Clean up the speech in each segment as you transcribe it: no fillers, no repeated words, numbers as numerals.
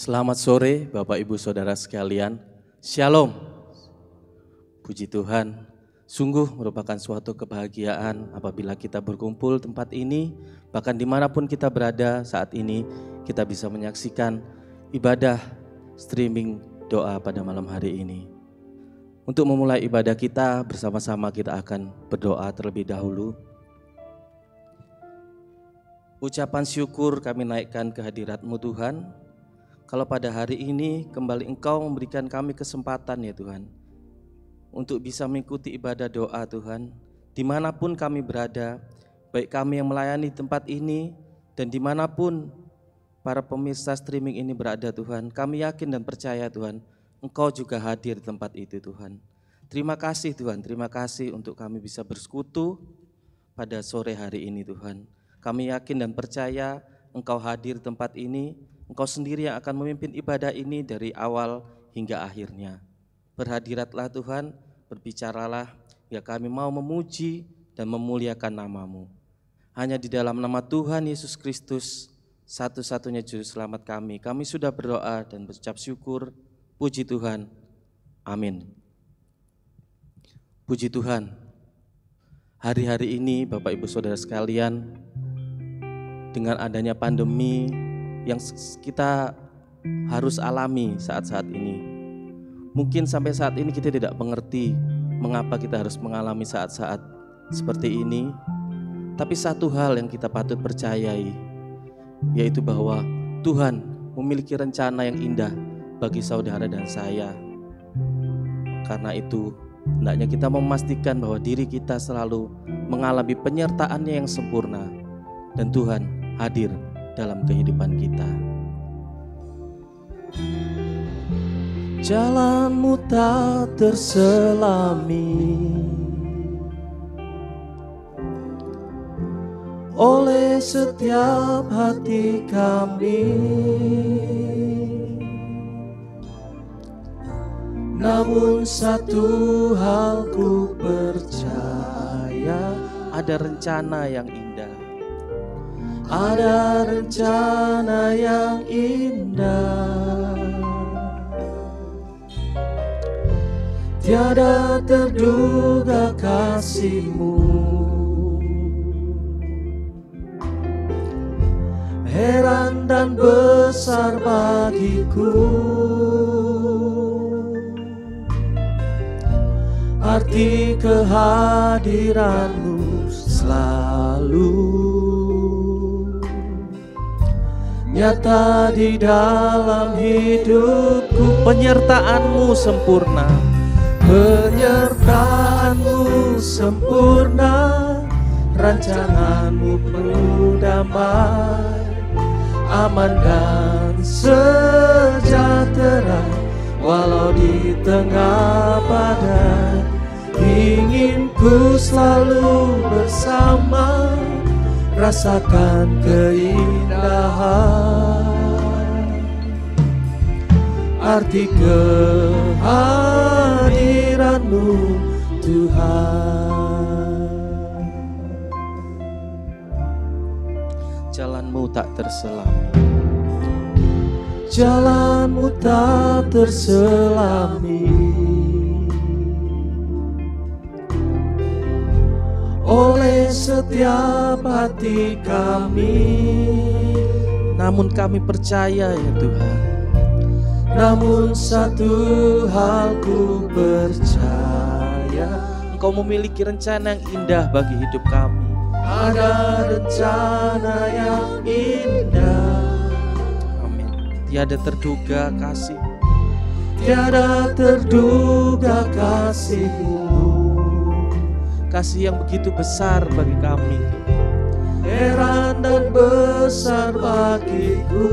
Selamat sore Bapak Ibu Saudara sekalian. Shalom. Puji Tuhan, sungguh merupakan suatu kebahagiaan apabila kita berkumpul tempat ini. Bahkan dimanapun kita berada saat ini, kita bisa menyaksikan ibadah streaming doa pada malam hari ini. Untuk memulai ibadah kita, bersama-sama kita akan berdoa terlebih dahulu. Ucapan syukur kami naikkan ke hadirat-Mu Tuhan. Kalau pada hari ini kembali Engkau memberikan kami kesempatan ya Tuhan, untuk bisa mengikuti ibadah doa Tuhan, dimanapun kami berada, baik kami yang melayani tempat ini dan dimanapun para pemirsa streaming ini berada Tuhan, kami yakin dan percaya Tuhan, Engkau juga hadir di tempat itu Tuhan. Terima kasih Tuhan, terima kasih untuk kami bisa bersekutu pada sore hari ini Tuhan. Kami yakin dan percaya Engkau hadir di tempat ini, Engkau sendiri yang akan memimpin ibadah ini dari awal hingga akhirnya. Berhadiratlah Tuhan, berbicaralah, ya kami mau memuji dan memuliakan nama-Mu. Hanya di dalam nama Tuhan Yesus Kristus, satu-satunya juru selamat kami sudah berdoa dan berucap syukur. Puji Tuhan, amin. Puji Tuhan, hari-hari ini Bapak Ibu Saudara sekalian, dengan adanya pandemi yang kita harus alami saat-saat ini. Mungkin sampai saat ini kita tidak mengerti mengapa kita harus mengalami saat-saat seperti ini. Tapi satu hal yang kita patut percayai, yaitu bahwa Tuhan memiliki rencana yang indah bagi saudara dan saya. Karena itu, hendaknya kita memastikan bahwa diri kita selalu mengalami penyertaan-Nya yang sempurna dan Tuhan hadir dalam kehidupan kita. Jalan-Mu tak terselami oleh setiap hati kami, namun satu hal ku percaya, ada rencana yang indah. Ada rencana yang indah, tiada terduga kasih-Mu, heran dan besar bagiku, arti kehadiran-Mu selalu nyata di dalam hidupku. Penyertaan-Mu sempurna, penyertaan-Mu sempurna, rancangan-Mu penuh damai, aman dan sejahtera, walau di tengah badai, ingin ku selalu bersama, rasakan keindahan, arti kehadiran-Mu Tuhan. Jalan-Mu tak terselami, jalan-Mu tak terselami oleh setiap hati kami, namun kami percaya ya Tuhan, namun satu hal ku percaya, Engkau memiliki rencana yang indah bagi hidup kami. Ada rencana yang indah, amin. Tiada terduga kasih, tiada terduga kasih-Mu, kasih yang begitu besar bagi kami, heran dan besar bagiku,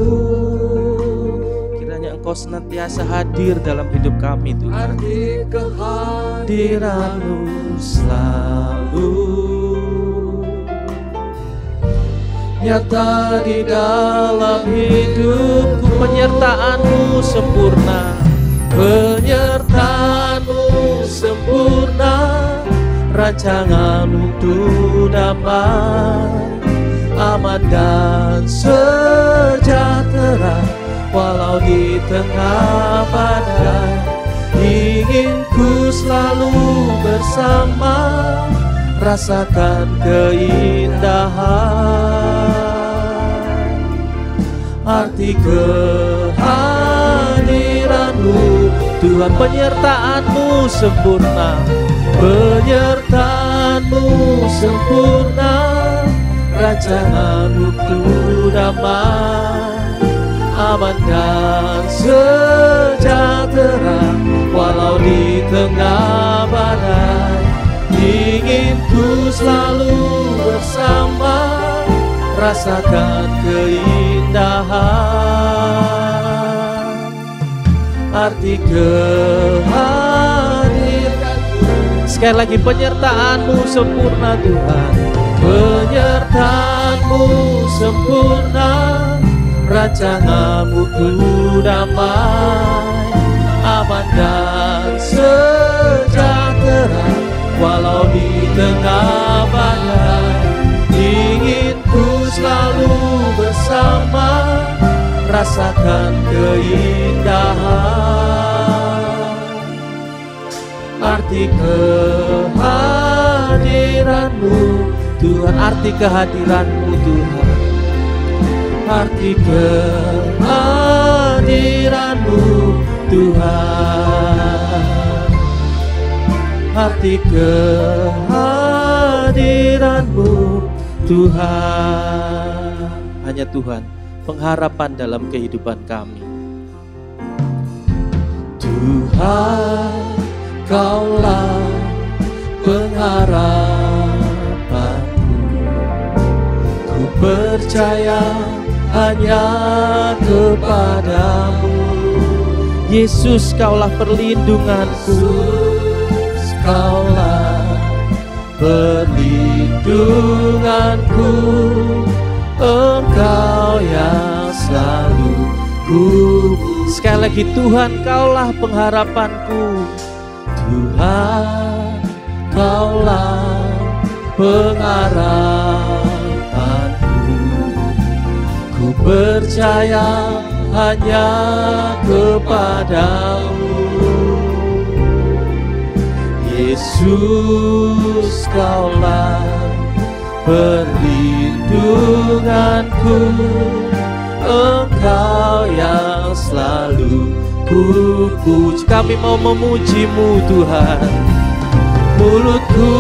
kiranya Engkau senantiasa hadir dalam hidup kami Tuhan. Arti kehadiran-Mu selalu nyata di dalam hidupku. Penyertaan-Mu sempurna, penyertaan-Mu sempurna, rancangan-Mu untuk damai, aman dan sejahtera, walau di tengah badai, ingin ku selalu bersama, rasakan keindahan. Arti kehadiran-Mu Tuhan, penyertaan-Mu sempurna, penyertaan-Mu sempurna, rancangan-Mu damai, aman dan sejahtera. Walau di tengah badai, ingin ku selalu bersama, rasakan keindahan. Arti kehadiran-Mu, sekali lagi, penyertaan-Mu sempurna Tuhan, penyertaan-Mu sempurna, rancangan-Mu damai, aman dan sejahtera. Walau di tengah badai, ingin ku selalu bersama, rasakan keindahan. Arti kehadiran-Mu Tuhan, arti kehadiran-Mu Tuhan, arti kehadiran-Mu Tuhan, arti kehadiran-Mu Tuhan. Hanya Tuhan pengharapan dalam kehidupan kami. Tuhan, Kaulah pengharapanku, ku percaya hanya kepadamu. Yesus, Kaulah perlindunganku, Kaulah perlindunganku, Engkau yang selalu ku. Sekali lagi, Tuhan, Kaulah pengharapanku, Tuhan, Kaulah pengharapanku, ku percaya hanya kepadamu. Yesus, Kaulah perlindunganku, Engkau yang selalu ku puji. Kami mau memuji-Mu Tuhan, mulutku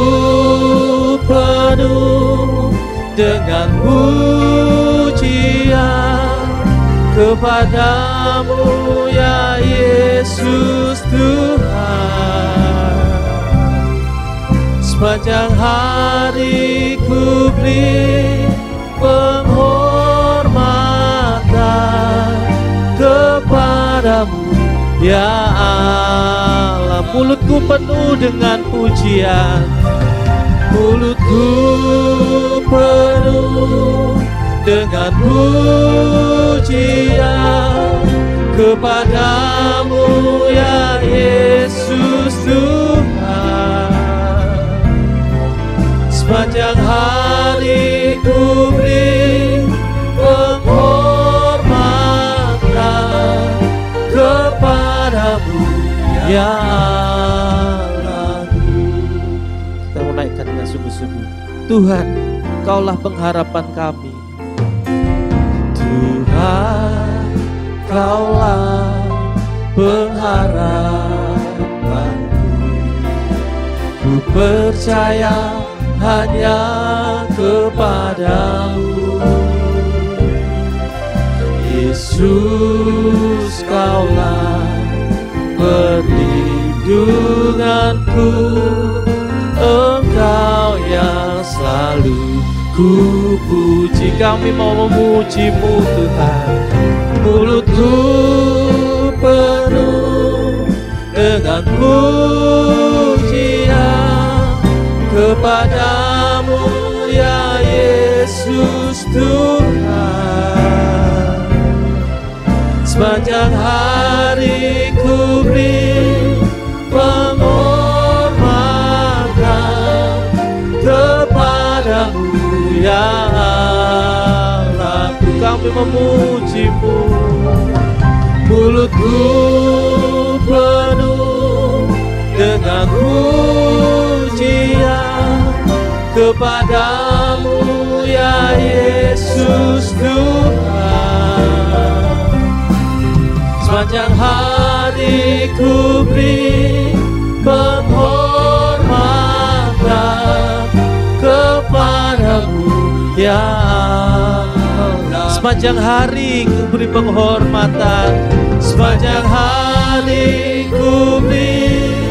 penuh dengan pujian kepadamu ya Yesus Tuhan. Sepanjang hari ku beri penghormatan kepadamu ya Allah. Mulutku penuh dengan pujian, mulutku penuh dengan pujian kepadamu ya Yesus Tuhan. Sepanjang hari ku beri penghormatan kepadamu ya Allahku. Kita mau naikkan dengan sungguh-sungguh. Tuhan, Kaulah pengharapan kami. Tuhan, Kaulah pengharapanku, ku percaya hanya kepadamu. Yesus, Kaulah perlindunganku, Engkau yang selalu ku puji. Kami mau memuji-Mu Tuhan, mulutku penuh dengan pujian kepadamu ya Yesus Tuhan. Sepanjang hari ku beri penghormatan kepadamu ya Allah. Kami memuji-Mu, mulutku penuh dengan pujian kepadamu ya Yesus Tuhan. Sepanjang hari ku beri penghormatan kepadamu ya Allah. Sepanjang hari ku beri penghormatan, sepanjang hari ku beri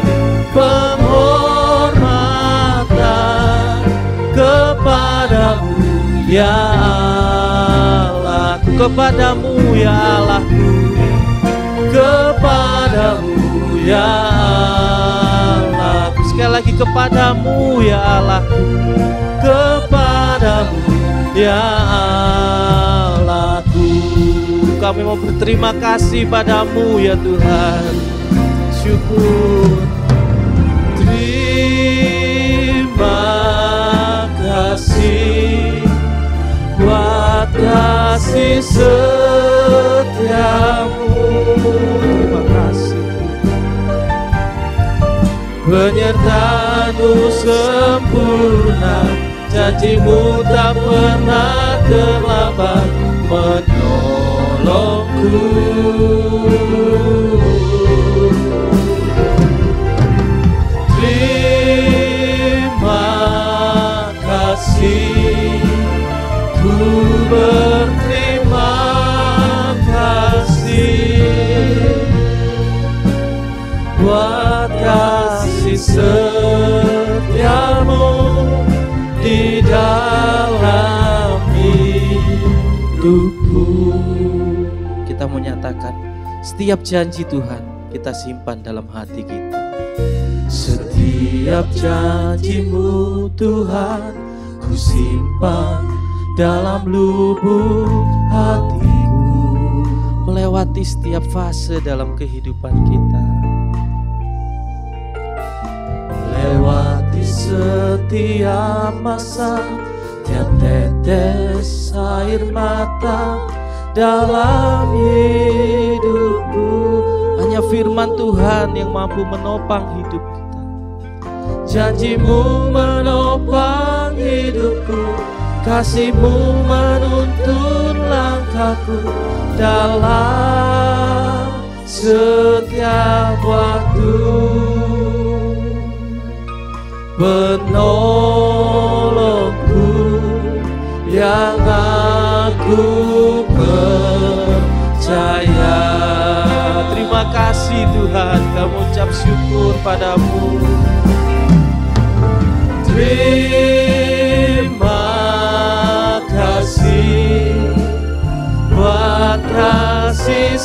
penghormatan kepadamu ya Allah, kepadamu ya Allahku, kepadamu ya Allah. Sekali lagi kepadamu ya Allah, kepadamu ya Allahku. Kami mau berterima kasih padamu ya Tuhan. Syukur. Terima kasih buat kasih setiamu. Terima kasih. Penyertaanmu sempurna, janjimu tak pernah terlambat menolongku. Terima kasih, ku berterima kasih buat kasih setiamu di dalam hidupku. Kita menyatakan setiap janji Tuhan kita simpan dalam hati kita. Setiap janjimu Tuhan ku simpan dalam lubuk hatiku. Melewati setiap fase dalam kehidupan kita, lewati setiap masa, tiap tetes air mata dalam hidupku. Hanya firman Tuhan yang mampu menopang hidup kita. Janjimu menopang hidupku, kasihmu menuntun langkahku dalam setiap waktu. Penolongku yang aku percaya. Terima kasih Tuhan, kami ucap syukur padamu. Terima kasih buat kasih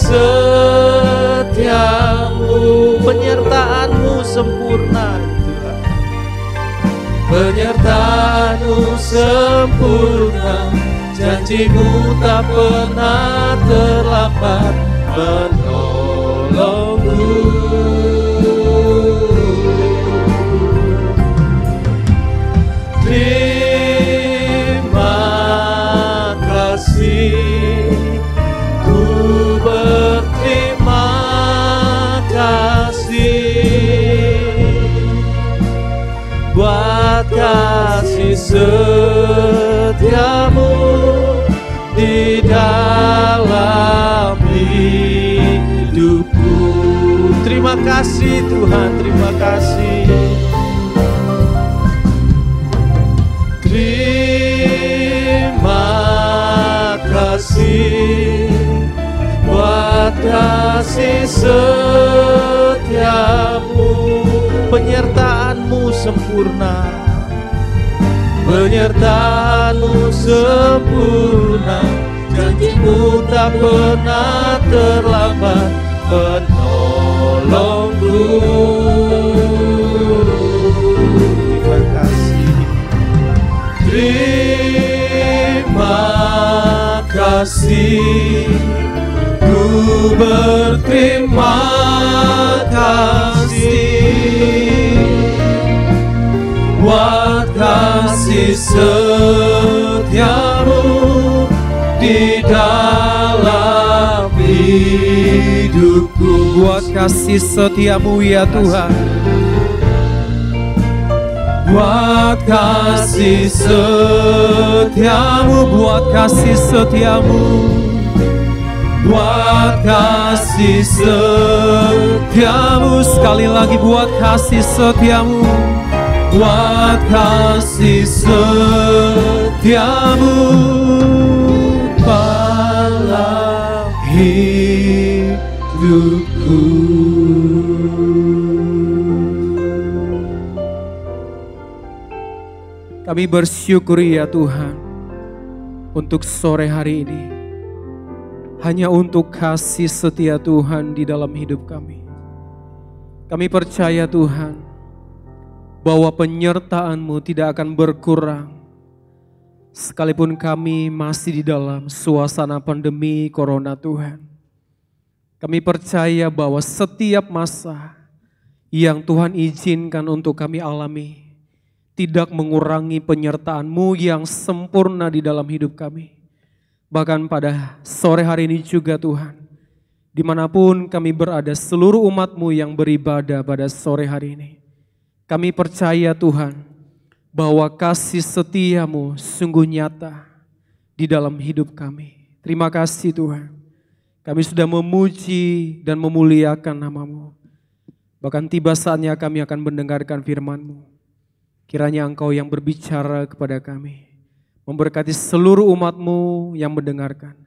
setiamu, penyertaanmu sempurna Tuhan. Penyertaanmu sempurna, janjimu tak pernah terlambat menolongku. Terima kasih, ku berterima kasih buat kasih setiamu di dalam hidupku. Terima kasih Tuhan, terima kasih. Terima kasih buat kasih setiamu, penyertaanmu sempurna. Penyertaanmu sempurna, janjimu tak pernah terlambat menolongku. Terima kasih. Terima kasih, ku berterima kasih buat kasih setiamu di dalam hidup. buat kasih setiamu ya Tuhan. Buat kasih setiamu, buat kasih setiamu, buat kasih setiamu. Sekali lagi buat kasih setiamu, buat kasih setiamu. Pala hidupku. Kami bersyukuri ya Tuhan untuk sore hari ini, hanya untuk kasih setia Tuhan di dalam hidup kami. Kami percaya Tuhan bahwa penyertaan-Mu tidak akan berkurang sekalipun kami masih di dalam suasana pandemi corona Tuhan. Kami percaya bahwa setiap masa yang Tuhan izinkan untuk kami alami tidak mengurangi penyertaan-Mu yang sempurna di dalam hidup kami. Bahkan pada sore hari ini juga Tuhan, dimanapun kami berada, seluruh umat-Mu yang beribadah pada sore hari ini, kami percaya Tuhan bahwa kasih setia-Mu sungguh nyata di dalam hidup kami. Terima kasih Tuhan, kami sudah memuji dan memuliakan nama-Mu. Bahkan tiba saatnya kami akan mendengarkan firman-Mu. Kiranya Engkau yang berbicara kepada kami, memberkati seluruh umat-Mu yang mendengarkan.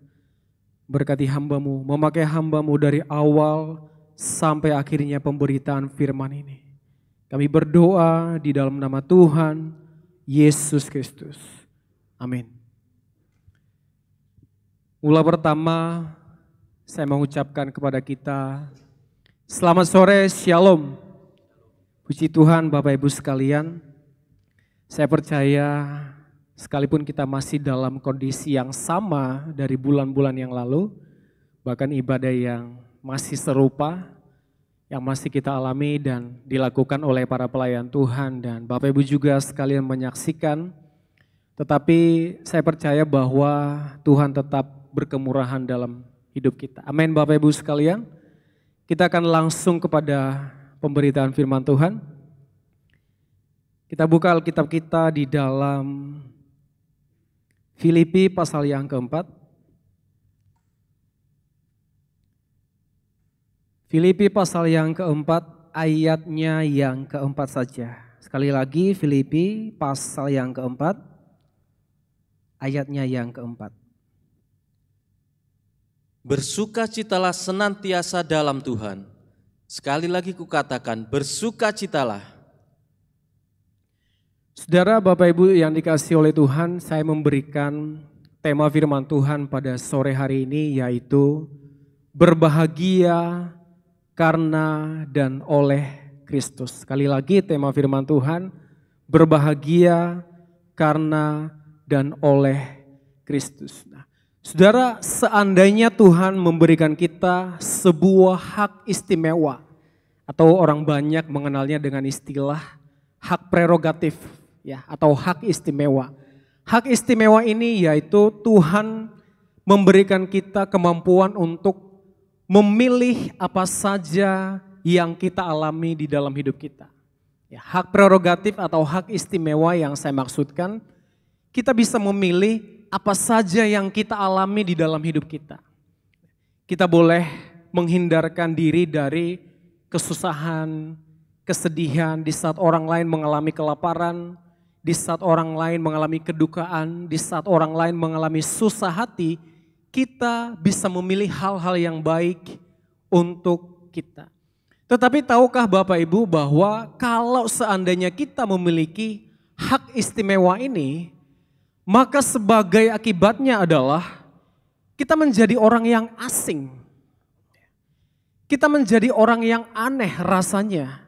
Berkati hamba-Mu, memakai hamba-Mu dari awal sampai akhirnya pemberitaan firman ini. Kami berdoa di dalam nama Tuhan Yesus Kristus. Amin. Mula pertama, saya mengucapkan kepada kita, selamat sore, Shalom. Puji Tuhan Bapak Ibu sekalian. Saya percaya sekalipun kita masih dalam kondisi yang sama dari bulan-bulan yang lalu, bahkan ibadah yang masih serupa, yang masih kita alami dan dilakukan oleh para pelayan Tuhan dan Bapak Ibu juga sekalian menyaksikan, tetapi saya percaya bahwa Tuhan tetap berkemurahan dalam hidup kita. Amin Bapak Ibu sekalian. Kita akan langsung kepada pemberitaan firman Tuhan. Kita buka Alkitab kita di dalam Filipi pasal yang keempat. Filipi pasal yang keempat, ayatnya yang keempat saja. Sekali lagi Filipi pasal yang keempat, ayatnya yang keempat. Bersukacitalah senantiasa dalam Tuhan. Sekali lagi kukatakan, bersukacitalah. Saudara, Bapak Ibu yang dikasihi oleh Tuhan, saya memberikan tema firman Tuhan pada sore hari ini, yaitu berbahagia karena dan oleh Kristus. Sekali lagi tema firman Tuhan, berbahagia karena dan oleh Kristus. Nah, saudara, seandainya Tuhan memberikan kita sebuah hak istimewa, atau orang banyak mengenalnya dengan istilah hak prerogatif, ya, atau hak istimewa. Hak istimewa ini yaitu Tuhan memberikan kita kemampuan untuk memilih apa saja yang kita alami di dalam hidup kita. Ya, hak prerogatif atau hak istimewa yang saya maksudkan, kita bisa memilih apa saja yang kita alami di dalam hidup kita. Kita boleh menghindarkan diri dari kesusahan, kesedihan di saat orang lain mengalami kelaparan, di saat orang lain mengalami kedukaan, di saat orang lain mengalami susah hati, kita bisa memilih hal-hal yang baik untuk kita. Tetapi tahukah Bapak Ibu bahwa kalau seandainya kita memiliki hak istimewa ini, maka sebagai akibatnya adalah kita menjadi orang yang asing. Kita menjadi orang yang aneh rasanya.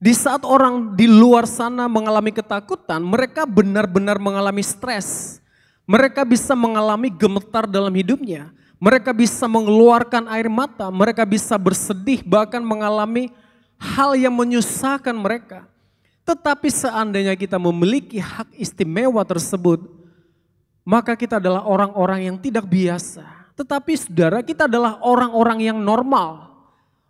Di saat orang di luar sana mengalami ketakutan, mereka benar-benar mengalami stres. Mereka bisa mengalami gemetar dalam hidupnya. Mereka bisa mengeluarkan air mata, mereka bisa bersedih, bahkan mengalami hal yang menyusahkan mereka. Tetapi seandainya kita memiliki hak istimewa tersebut, maka kita adalah orang-orang yang tidak biasa. Tetapi saudara, kita adalah orang-orang yang normal.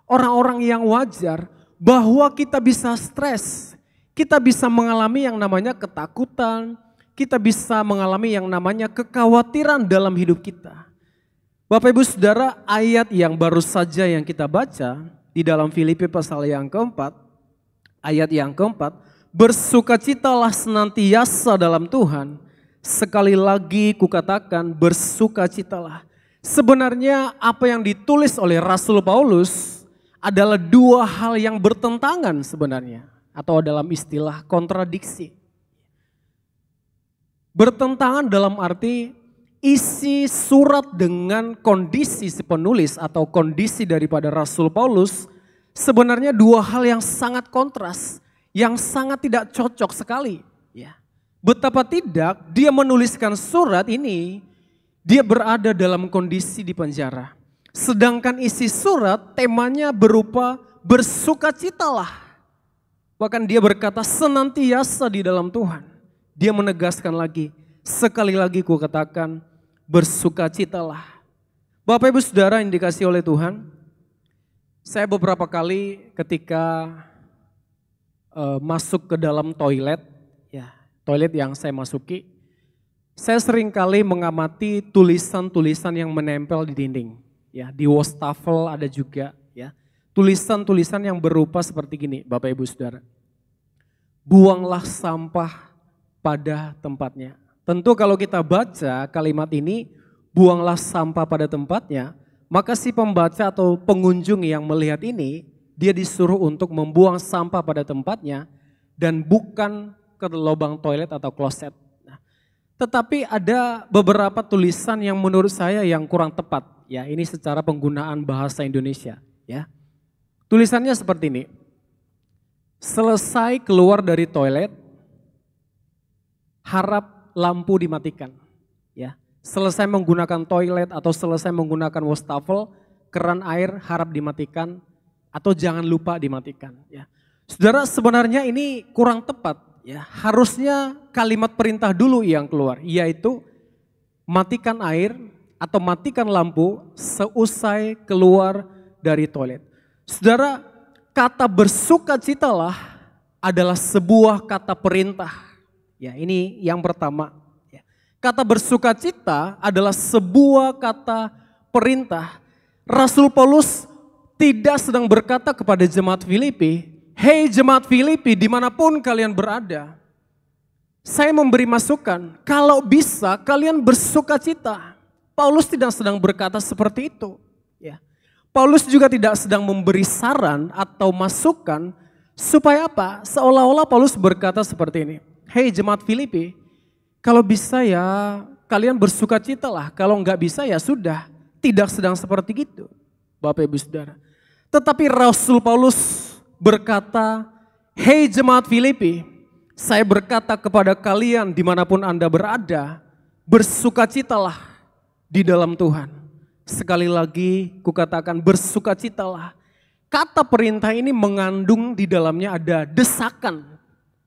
orang-orang yang wajar, bahwa kita bisa stres, kita bisa mengalami yang namanya ketakutan, kita bisa mengalami yang namanya kekhawatiran dalam hidup kita. Bapak Ibu Saudara, ayat yang baru saja yang kita baca di dalam Filipi pasal yang keempat, ayat yang keempat, bersukacitalah senantiasa dalam Tuhan. Sekali lagi kukatakan bersukacitalah. Sebenarnya apa yang ditulis oleh Rasul Paulus adalah dua hal yang bertentangan sebenarnya. Atau dalam istilah kontradiksi. Bertentangan dalam arti isi surat dengan kondisi si penulis atau kondisi daripada Rasul Paulus sebenarnya dua hal yang sangat kontras, yang sangat tidak cocok sekali. Ya. Betapa tidak dia menuliskan surat ini, dia berada dalam kondisi di penjara. Sedangkan isi surat temanya berupa bersukacitalah. Bahkan dia berkata senantiasa di dalam Tuhan. Dia menegaskan lagi, sekali lagi ku katakan bersukacitalah. Bapak Ibu Saudara yang dikasihi oleh Tuhan, saya beberapa kali ketika masuk ke dalam toilet, ya toilet yang saya masuki, saya sering kali mengamati tulisan-tulisan yang menempel di dinding. Ya, di wastafel ada juga, ya tulisan-tulisan yang berupa seperti gini, Bapak Ibu Saudara. Buanglah sampah pada tempatnya. Tentu kalau kita baca kalimat ini, buanglah sampah pada tempatnya, maka si pembaca atau pengunjung yang melihat ini, dia disuruh untuk membuang sampah pada tempatnya dan bukan ke lubang toilet atau kloset. Nah, tetapi ada beberapa tulisan yang menurut saya yang kurang tepat. Ya, ini secara penggunaan bahasa Indonesia. Ya, tulisannya seperti ini. Selesai keluar dari toilet, harap lampu dimatikan. Ya, selesai menggunakan toilet atau selesai menggunakan wastafel, keran air harap dimatikan atau jangan lupa dimatikan. Ya, Saudara, sebenarnya ini kurang tepat. Ya, harusnya kalimat perintah dulu yang keluar, yaitu matikan air atau matikan lampu seusai keluar dari toilet. Saudara, kata bersukacitalah adalah sebuah kata perintah. Ya, ini yang pertama. Kata bersukacita adalah sebuah kata perintah. Rasul Paulus tidak sedang berkata kepada jemaat Filipi, "Hei jemaat Filipi, dimanapun kalian berada, saya memberi masukan, kalau bisa kalian bersukacita." Paulus tidak sedang berkata seperti itu. Ya. Paulus juga tidak sedang memberi saran atau masukan supaya apa? Seolah-olah Paulus berkata seperti ini. Hei jemaat Filipi, kalau bisa ya kalian bersukacitalah, kalau enggak bisa ya sudah, tidak sedang seperti itu, Bapak Ibu Saudara. Tetapi Rasul Paulus berkata, hei jemaat Filipi, saya berkata kepada kalian dimanapun Anda berada, bersukacitalah di dalam Tuhan. Sekali lagi kukatakan bersukacitalah. Kata perintah ini mengandung di dalamnya ada desakan.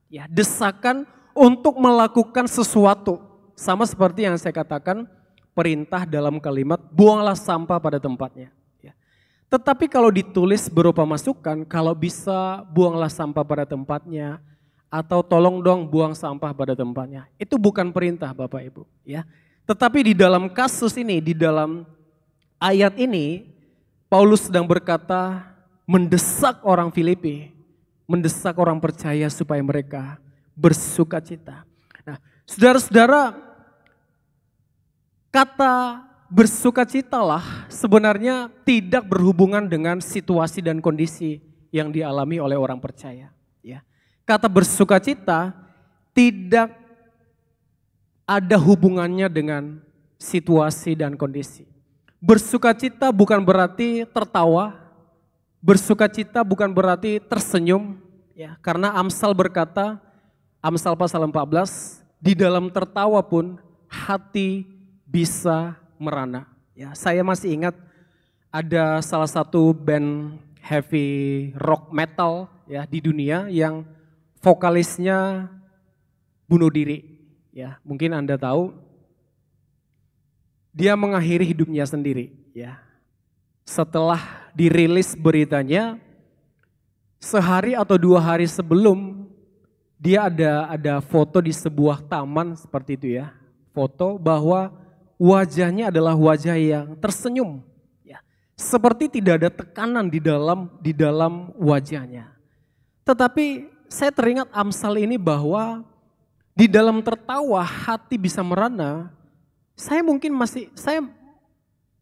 Ya, desakan untuk melakukan sesuatu. Sama seperti yang saya katakan perintah dalam kalimat buanglah sampah pada tempatnya. Ya. Tetapi kalau ditulis berupa masukan, kalau bisa buanglah sampah pada tempatnya atau tolong dong buang sampah pada tempatnya. Itu bukan perintah Bapak Ibu. Ya. Tetapi di dalam kasus ini, di dalam ayat ini, Paulus sedang berkata mendesak orang Filipi, mendesak orang percaya supaya mereka bersukacita. Nah, saudara-saudara, kata bersukacitalah sebenarnya tidak berhubungan dengan situasi dan kondisi yang dialami oleh orang percaya. Ya. Kata bersukacita tidak ada hubungannya dengan situasi dan kondisi. Bersukacita bukan berarti tertawa, bersukacita bukan berarti tersenyum. Ya, karena Amsal berkata, Amsal pasal 14, di dalam tertawa pun hati bisa merana. Ya, saya masih ingat ada salah satu band heavy rock metal ya di dunia yang vokalisnya bunuh diri. Ya, mungkin Anda tahu, dia mengakhiri hidupnya sendiri. Ya, setelah dirilis beritanya, sehari atau 2 hari sebelum dia ada foto di sebuah taman seperti itu ya. Foto bahwa wajahnya adalah wajah yang tersenyum. Ya. Seperti tidak ada tekanan di dalam wajahnya. Tetapi saya teringat Amsal ini bahwa di dalam tertawa hati bisa merana. Saya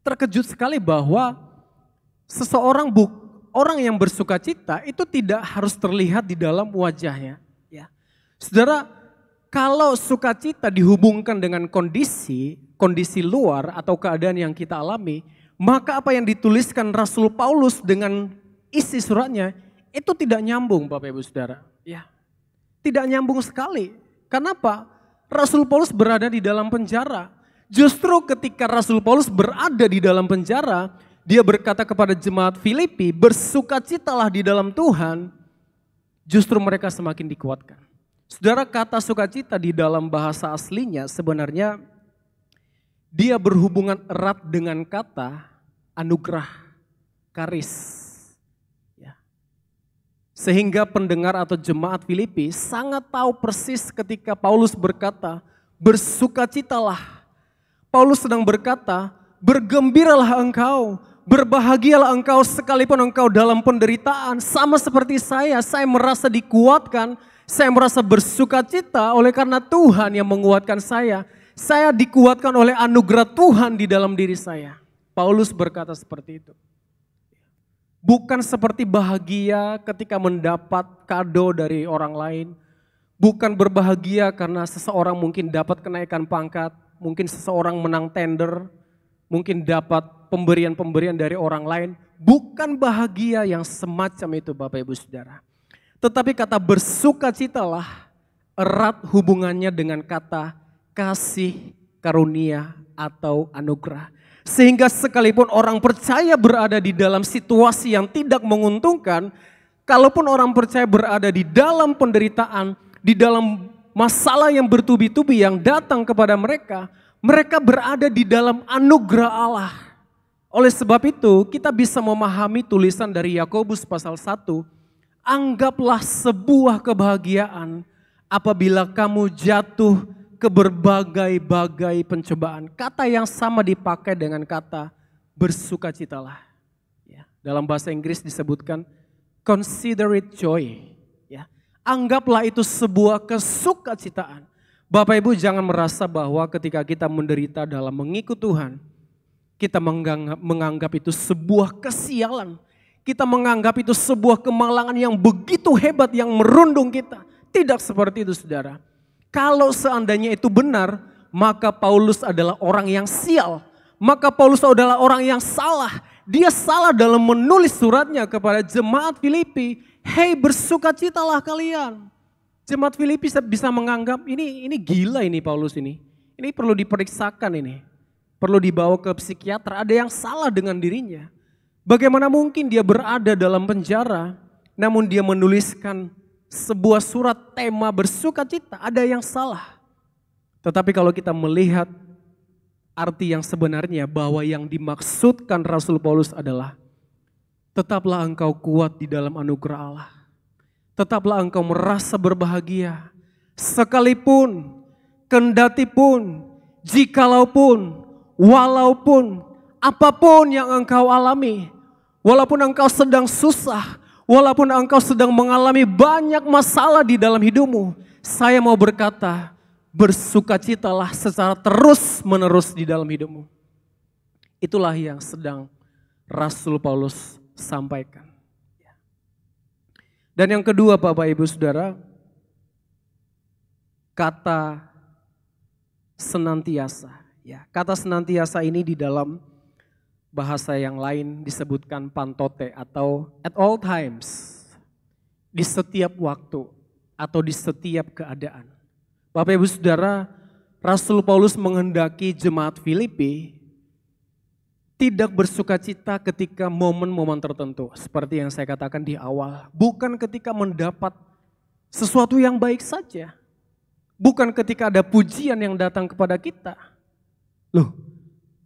terkejut sekali bahwa orang yang bersuka cita itu tidak harus terlihat di dalam wajahnya. Ya. Saudara, kalau sukacita dihubungkan dengan kondisi luar atau keadaan yang kita alami, maka apa yang dituliskan Rasul Paulus dengan isi suratnya itu tidak nyambung, Bapak Ibu Saudara. Ya. Tidak nyambung sekali. Kenapa? Rasul Paulus berada di dalam penjara. Justru ketika Rasul Paulus berada di dalam penjara, dia berkata kepada jemaat Filipi, bersukacitalah di dalam Tuhan, justru mereka semakin dikuatkan. Saudara, kata sukacita di dalam bahasa aslinya sebenarnya dia berhubungan erat dengan kata anugerah, karis. Ya. Sehingga pendengar atau jemaat Filipi sangat tahu persis ketika Paulus berkata, bersukacitalah. Paulus sedang berkata, bergembiralah engkau, berbahagialah engkau sekalipun engkau dalam penderitaan. Sama seperti saya merasa dikuatkan, saya merasa bersukacita oleh karena Tuhan yang menguatkan saya. Saya dikuatkan oleh anugerah Tuhan di dalam diri saya. Paulus berkata seperti itu. Bukan seperti bahagia ketika mendapat kado dari orang lain. Bukan berbahagia karena seseorang mungkin dapat kenaikan pangkat. Mungkin seseorang menang tender, mungkin dapat pemberian-pemberian dari orang lain. Bukan bahagia yang semacam itu Bapak Ibu Saudara. Tetapi kata bersukacitalah erat hubungannya dengan kata kasih, karunia atau anugerah. Sehingga sekalipun orang percaya berada di dalam situasi yang tidak menguntungkan, kalaupun orang percaya berada di dalam penderitaan, di dalam masalah yang bertubi-tubi yang datang kepada mereka, mereka berada di dalam anugerah Allah. Oleh sebab itu, kita bisa memahami tulisan dari Yakobus pasal 1, anggaplah sebuah kebahagiaan apabila kamu jatuh ke berbagai-bagai pencobaan. Kata yang sama dipakai dengan kata bersukacitalah. Ya, dalam bahasa Inggris disebutkan consider it joy. Anggaplah itu sebuah kesukacitaan. Bapak Ibu jangan merasa bahwa ketika kita menderita dalam mengikut Tuhan, kita menganggap itu sebuah kesialan. Kita menganggap itu sebuah kemalangan yang begitu hebat yang merundung kita. Tidak seperti itu saudara. Kalau seandainya itu benar, maka Paulus adalah orang yang sial. Maka Paulus adalah orang yang salah. Dia salah dalam menulis suratnya kepada jemaat Filipi. Hei, bersukacitalah kalian. Jemaat Filipi bisa menganggap ini gila ini Paulus ini. Ini perlu diperiksakan ini. Perlu dibawa ke psikiater, ada yang salah dengan dirinya. Bagaimana mungkin dia berada dalam penjara, namun dia menuliskan sebuah surat tema bersukacita, ada yang salah. Tetapi kalau kita melihat arti yang sebenarnya bahwa yang dimaksudkan Rasul Paulus adalah tetaplah engkau kuat di dalam anugerah Allah. Tetaplah engkau merasa berbahagia. Sekalipun, kendatipun, jikalaupun, walaupun, apapun yang engkau alami. Walaupun engkau sedang susah, walaupun engkau sedang mengalami banyak masalah di dalam hidupmu. Saya mau berkata, bersukacitalah secara terus menerus di dalam hidupmu. Itulah yang sedang Rasul Paulus sampaikan. Dan yang kedua Bapak Ibu Saudara, kata senantiasa. Ya, kata senantiasa ini di dalam bahasa yang lain disebutkan pantote atau at all times. Di setiap waktu atau di setiap keadaan. Bapak Ibu Saudara, Rasul Paulus menghendaki jemaat Filipi tidak bersukacita ketika momen-momen tertentu. Seperti yang saya katakan di awal. Bukan ketika mendapat sesuatu yang baik saja. Bukan ketika ada pujian yang datang kepada kita. Loh,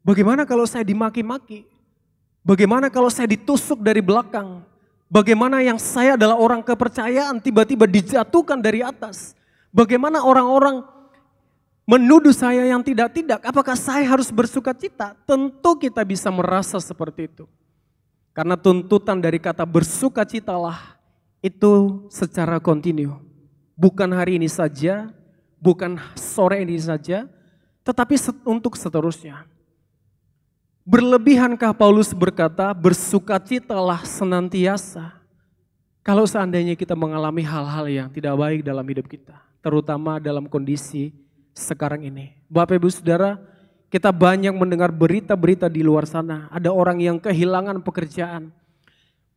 bagaimana kalau saya dimaki-maki? Bagaimana kalau saya ditusuk dari belakang? Bagaimana yang saya adalah orang kepercayaan tiba-tiba dijatuhkan dari atas? Bagaimana orang-orang menuduh saya yang tidak-tidak? Apakah saya harus bersuka cita? Tentu kita bisa merasa seperti itu. Karena tuntutan dari kata bersukacitalah itu secara kontinu. Bukan hari ini saja, bukan sore ini saja, tetapi untuk seterusnya. Berlebihankah Paulus berkata bersukacitalah senantiasa? Kalau seandainya kita mengalami hal-hal yang tidak baik dalam hidup kita, terutama dalam kondisi sekarang ini. Bapak Ibu Saudara, kita banyak mendengar berita-berita di luar sana. Ada orang yang kehilangan pekerjaan.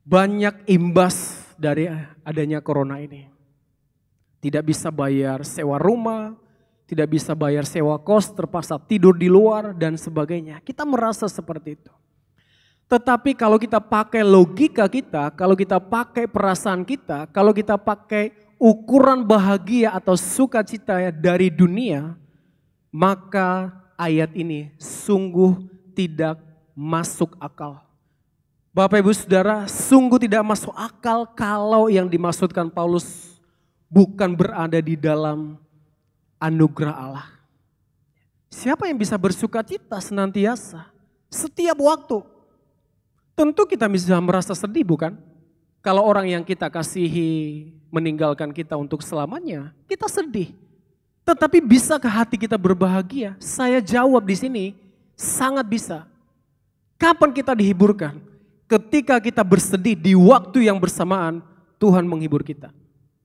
Banyak imbas dari adanya corona ini. Tidak bisa bayar sewa rumah, tidak bisa bayar sewa kos, terpaksa tidur di luar dan sebagainya. Kita merasa seperti itu. Tetapi kalau kita pakai logika kita, kalau kita pakai perasaan kita, kalau kita pakai ukuran bahagia atau sukacita dari dunia, maka ayat ini sungguh tidak masuk akal. Bapak Ibu Saudara, sungguh tidak masuk akal kalau yang dimaksudkan Paulus bukan berada di dalam anugerah Allah. Siapa yang bisa bersukacita senantiasa, setiap waktu? Tentu kita bisa merasa sedih, bukan? Kalau orang yang kita kasihi meninggalkan kita untuk selamanya, kita sedih. Tetapi bisakah hati kita berbahagia? Saya jawab di sini, sangat bisa. Kapan kita dihiburkan? Ketika kita bersedih di waktu yang bersamaan, Tuhan menghibur kita.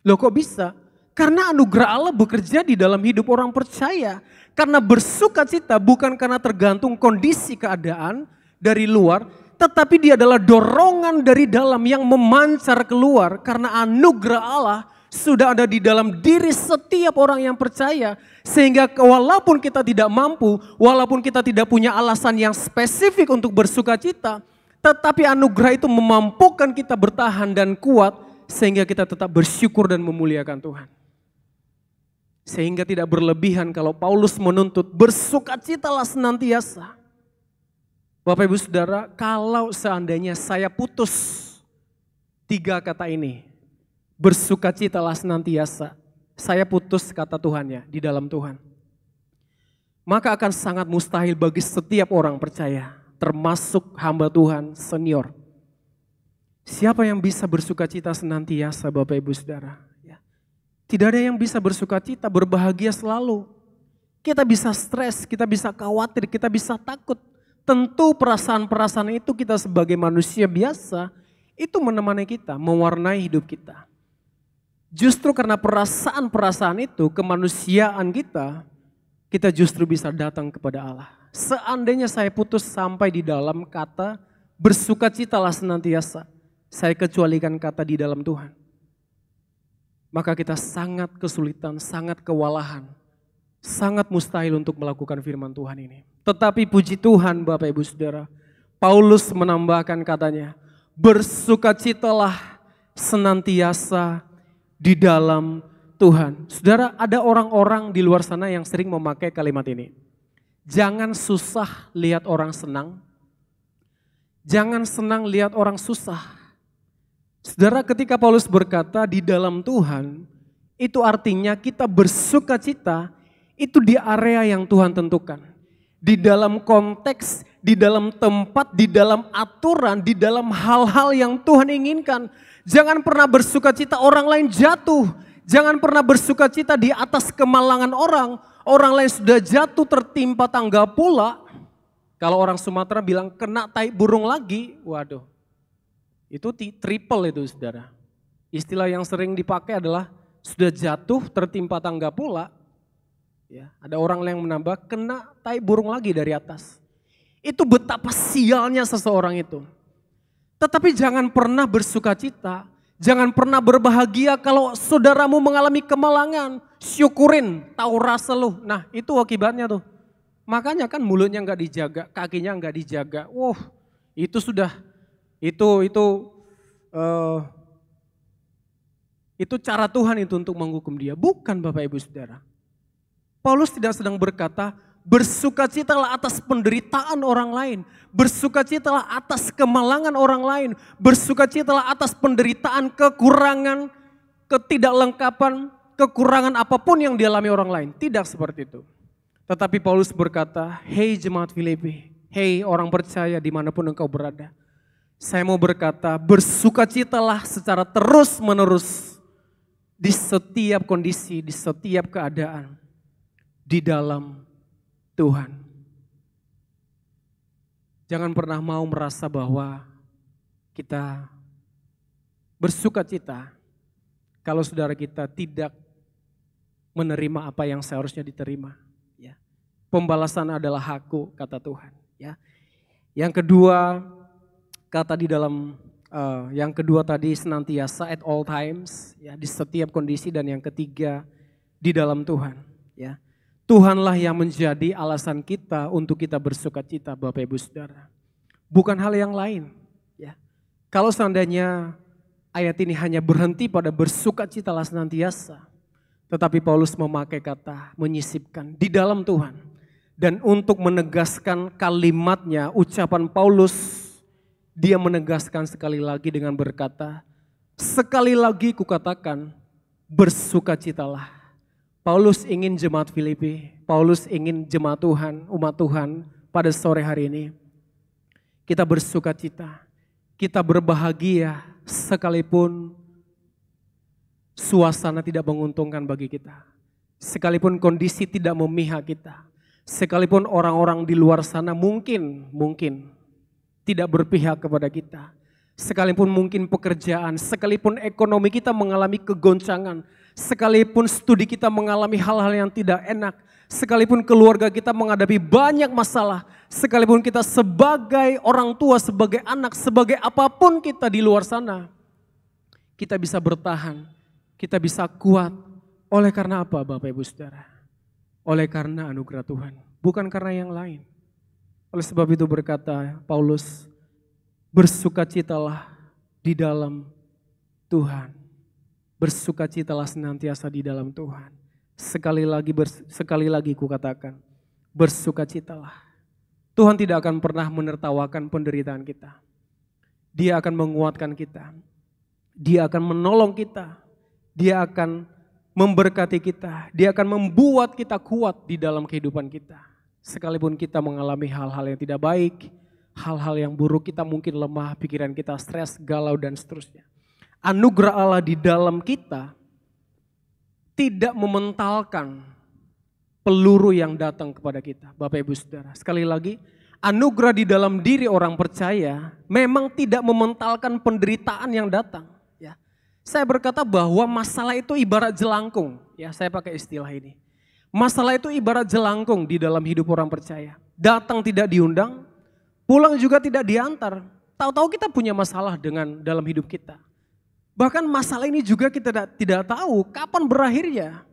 Loh kok bisa? Karena anugerah Allah bekerja di dalam hidup orang percaya. Karena bersukacita bukan karena tergantung kondisi keadaan dari luar, tetapi dia adalah dorongan dari dalam yang memancar keluar. Karena anugerah Allah sudah ada di dalam diri setiap orang yang percaya. Sehingga walaupun kita tidak mampu, walaupun kita tidak punya alasan yang spesifik untuk bersukacita, tetapi anugerah itu memampukan kita bertahan dan kuat sehingga kita tetap bersyukur dan memuliakan Tuhan. Sehingga tidak berlebihan kalau Paulus menuntut bersukacitalah senantiasa. Bapak Ibu Saudara, kalau seandainya saya putus 3 kata ini, bersukacitalah senantiasa, saya putus kata Tuhannya di dalam Tuhan, maka akan sangat mustahil bagi setiap orang percaya, termasuk hamba Tuhan senior. Siapa yang bisa bersukacita senantiasa, Bapak Ibu Saudara? Tidak ada yang bisa bersukacita, berbahagia selalu. Kita bisa stres, kita bisa khawatir, kita bisa takut. Tentu perasaan-perasaan itu kita sebagai manusia biasa, itu menemani kita, mewarnai hidup kita. Justru karena perasaan-perasaan itu, kemanusiaan kita justru bisa datang kepada Allah. Seandainya saya putus sampai di dalam kata bersukacitalah senantiasa, saya kecualikan kata di dalam Tuhan, maka kita sangat kesulitan, sangat kewalahan, sangat mustahil untuk melakukan firman Tuhan ini. Tetapi puji Tuhan Bapak Ibu Saudara, Paulus menambahkan katanya, bersukacitalah senantiasa di dalam Tuhan. Saudara, ada orang-orang di luar sana yang sering memakai kalimat ini. Jangan susah lihat orang senang, jangan senang lihat orang susah. Saudara, ketika Paulus berkata di dalam Tuhan, itu artinya kita bersukacita itu di area yang Tuhan tentukan. Di dalam konteks, di dalam tempat, di dalam aturan, di dalam hal-hal yang Tuhan inginkan. Jangan pernah bersukacita orang lain jatuh. Jangan pernah bersukacita di atas kemalangan orang. Orang lain sudah jatuh tertimpa tangga pula. Kalau orang Sumatera bilang kena tai burung lagi, waduh. Itu triple itu saudara. Istilah yang sering dipakai adalah sudah jatuh tertimpa tangga pula. Ya, ada orang yang menambah kena tai burung lagi dari atas. Itu betapa sialnya seseorang itu. Tetapi jangan pernah bersukacita, jangan pernah berbahagia kalau saudaramu mengalami kemalangan. Syukurin, tahu rasa lu. Nah itu akibatnya tuh. Makanya kan mulutnya nggak dijaga, kakinya nggak dijaga. Itu sudah. Itu cara Tuhan itu untuk menghukum dia. Bukan Bapak Ibu Saudara. Paulus tidak sedang berkata Bersukacitalah atas penderitaan orang lain. Bersukacitalah atas kemalangan orang lain. Bersukacitalah atas penderitaan, kekurangan, ketidaklengkapan, kekurangan apapun yang dialami orang lain. Tidak seperti itu. Tetapi Paulus berkata, "Hei jemaat Filipi, hei orang percaya dimanapun engkau berada. Saya mau berkata, bersukacitalah secara terus menerus di setiap kondisi, di setiap keadaan, di dalam Tuhan." Jangan pernah mau merasa bahwa kita bersukacita kalau saudara kita tidak menerima apa yang seharusnya diterima. Ya. Pembalasan adalah hakku, kata Tuhan. Ya. Yang kedua, kata di dalam yang kedua tadi senantiasa at all times, ya, di setiap kondisi, dan yang ketiga di dalam Tuhan. Ya. Tuhanlah yang menjadi alasan kita untuk kita bersukacita, Bapak Ibu Saudara. Bukan hal yang lain. Ya. Kalau seandainya ayat ini hanya berhenti pada bersukacitalah senantiasa, tetapi Paulus memakai kata menyisipkan di dalam Tuhan. Dan untuk menegaskan kalimatnya, ucapan Paulus, dia menegaskan sekali lagi dengan berkata, "Sekali lagi kukatakan, bersukacitalah." Paulus ingin jemaat Filipi, Paulus ingin jemaat Tuhan, umat Tuhan pada sore hari ini, kita bersukacita, kita berbahagia sekalipun suasana tidak menguntungkan bagi kita, sekalipun kondisi tidak memihak kita, sekalipun orang-orang di luar sana mungkin tidak berpihak kepada kita, sekalipun mungkin pekerjaan, sekalipun ekonomi kita mengalami kegoncangan, sekalipun studi kita mengalami hal-hal yang tidak enak, sekalipun keluarga kita menghadapi banyak masalah, sekalipun kita sebagai orang tua, sebagai anak, sebagai apapun kita di luar sana, kita bisa bertahan, kita bisa kuat. Oleh karena apa, Bapak Ibu Saudara? Oleh karena anugerah Tuhan, bukan karena yang lain. Oleh sebab itu berkata Paulus, bersukacitalah di dalam Tuhan. Bersukacitalah senantiasa di dalam Tuhan. Sekali lagi kukatakan, bersukacitalah. Tuhan tidak akan pernah menertawakan penderitaan kita. Dia akan menguatkan kita. Dia akan menolong kita. Dia akan memberkati kita. Dia akan membuat kita kuat di dalam kehidupan kita. Sekalipun kita mengalami hal-hal yang tidak baik, hal-hal yang buruk, kita mungkin lemah, pikiran kita stres, galau, dan seterusnya. Anugerah Allah di dalam kita tidak mementalkan peluru yang datang kepada kita, Bapak Ibu Saudara. Sekali lagi, anugerah di dalam diri orang percaya memang tidak mementalkan penderitaan yang datang. Ya. Saya berkata bahwa masalah itu ibarat jelangkung. Ya, saya pakai istilah ini. Masalah itu ibarat jelangkung di dalam hidup orang percaya. Datang tidak diundang, pulang juga tidak diantar. Tahu-tahu kita punya masalah dalam hidup kita. Bahkan masalah ini juga kita tidak tahu kapan berakhirnya.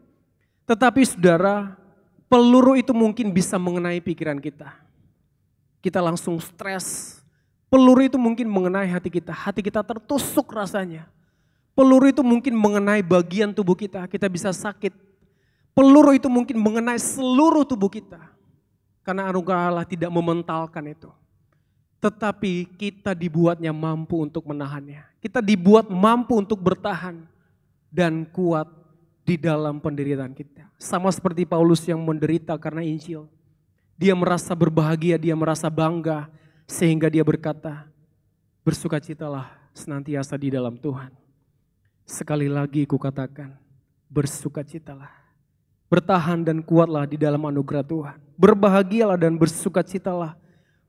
Tetapi saudara, peluru itu mungkin bisa mengenai pikiran kita. Kita langsung stres. Peluru itu mungkin mengenai hati kita tertusuk rasanya. Peluru itu mungkin mengenai bagian tubuh kita bisa sakit. Peluru itu mungkin mengenai seluruh tubuh kita. Karena anugerah Allah tidak mementalkan itu. Tetapi kita dibuatnya mampu untuk menahannya. Kita dibuat mampu untuk bertahan dan kuat di dalam penderitaan kita. Sama seperti Paulus yang menderita karena Injil. Dia merasa berbahagia, dia merasa bangga. Sehingga dia berkata, bersukacitalah senantiasa di dalam Tuhan. Sekali lagi kukatakan, bersukacitalah. Bertahan dan kuatlah di dalam anugerah Tuhan. Berbahagialah dan bersukacitalah.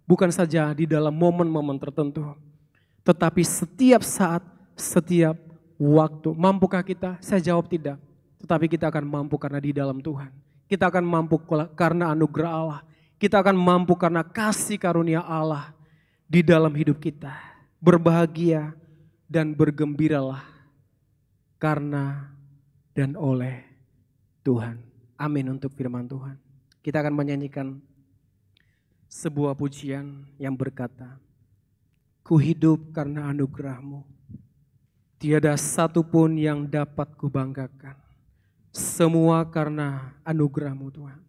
Bukan saja di dalam momen-momen tertentu, tetapi setiap saat, setiap waktu. Mampukah kita? Saya jawab tidak. Tetapi kita akan mampu karena di dalam Tuhan. Kita akan mampu karena anugerah Allah. Kita akan mampu karena kasih karunia Allah di dalam hidup kita. Berbahagia dan bergembiralah karena dan oleh Tuhan. Amin untuk firman Tuhan. Kita akan menyanyikan sebuah pujian yang berkata, ku hidup karena anugerah-Mu, tiada satu pun yang dapat kubanggakan, semua karena anugerah-Mu Tuhan.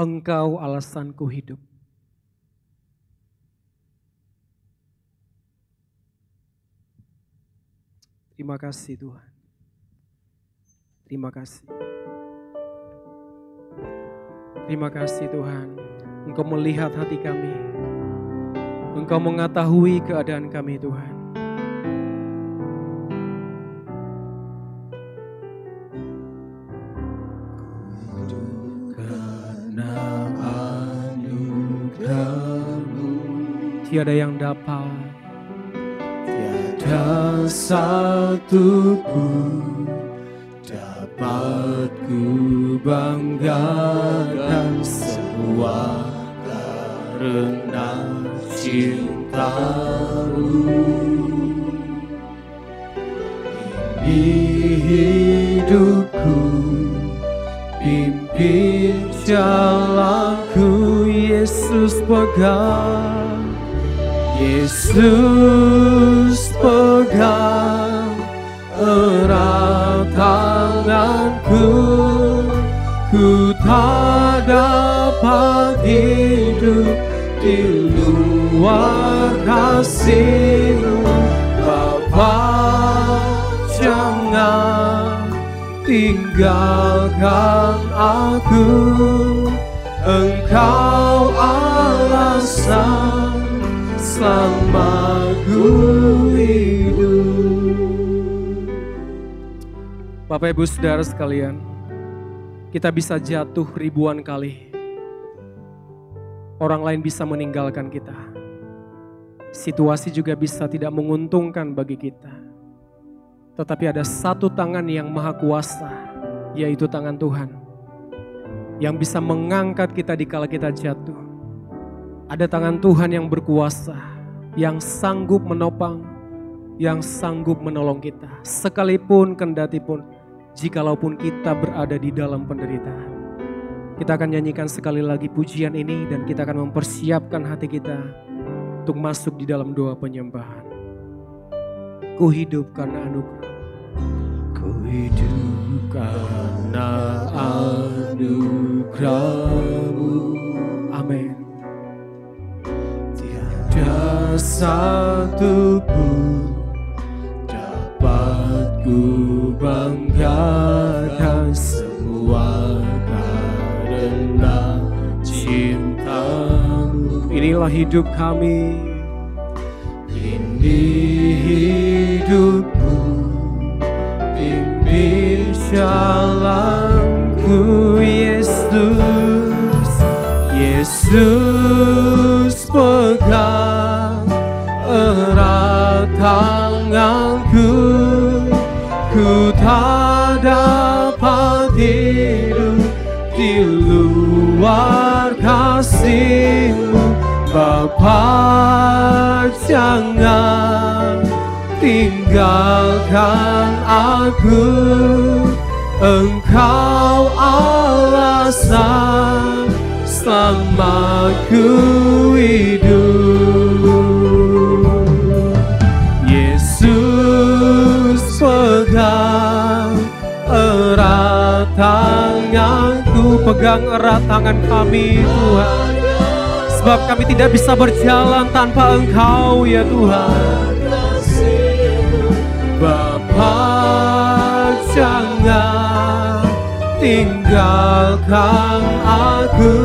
Engkau alasanku hidup. Terima kasih Tuhan. Terima kasih. Terima kasih Tuhan. Engkau melihat hati kami. Engkau mengetahui keadaan kami Tuhan. Karena anugerah-Mu tiada yang dapat, tiada satu pun dapat ku banggakan semua karena cinta-Mu. Ini hidupku, pimpin jalanku, Yesus pegang, Yesus pegang erat tanganku. Ku tak dapat hidup di luar kasih-Mu. Bapa, jangan tinggalkan aku. Engkau alasan selamaku hidup. Bapak Ibu Saudara sekalian, kita bisa jatuh ribuan kali. Orang lain bisa meninggalkan kita. Situasi juga bisa tidak menguntungkan bagi kita. Tetapi ada satu tangan yang maha kuasa, yaitu tangan Tuhan, yang bisa mengangkat kita dikala kita jatuh. Ada tangan Tuhan yang berkuasa, yang sanggup menopang, yang sanggup menolong kita, sekalipun kendatipun, jikalaupun kita berada di dalam penderitaan. Kita akan nyanyikan sekali lagi pujian ini dan kita akan mempersiapkan hati kita untuk masuk di dalam doa penyembahan. Ku hidup karena anugerah. Ku hidup karena anugerah-Mu. Amin. Tiada satu pun dapat ku banggakan semua karena cinta-Mu. Inilah hidup kami. Ini hidupku, pimpin jalanku, Yesus. Yesus pegang erat tanganku. Ku tak dapat hidup di luar kasih-Mu. Bapa, jangan tinggalkan aku. Engkau alasan selamaku hidup. Yesus pegang erat tanganku. Pegang erat tangan kami Tuhan. Sebab kami tidak bisa berjalan tanpa Engkau ya Tuhan. Bapa, jangan tinggalkan aku.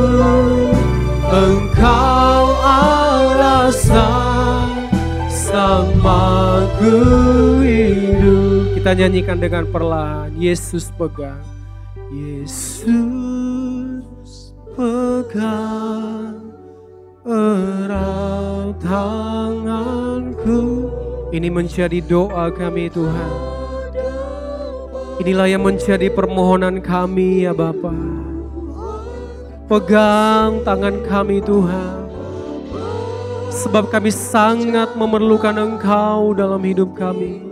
Engkau alasan selamaku hidup. Kita nyanyikan dengan perlahan. Yesus pegang. Yesus pegang erat tanganku. Ini menjadi doa kami Tuhan. Inilah yang menjadi permohonan kami ya Bapa. Pegang tangan kami Tuhan. Sebab kami sangat memerlukan Engkau dalam hidup kami.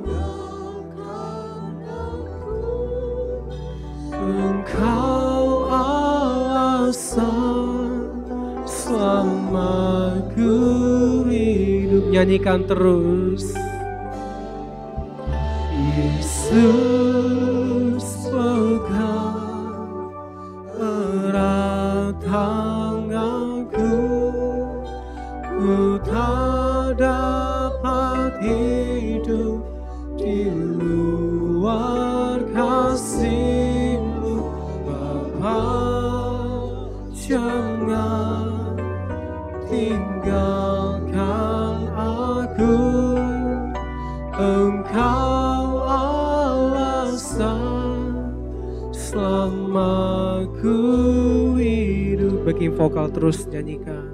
Engkau alasan selamaku hidup. Nyanyikan terus. Yesus pegang erat tanganku. Ku tak dapat hidup di luar kasih-Mu, Bapa. Jangan tinggalkan aku, Engkau alasan selama ku hidup. Backing vokal terus nyanyikan.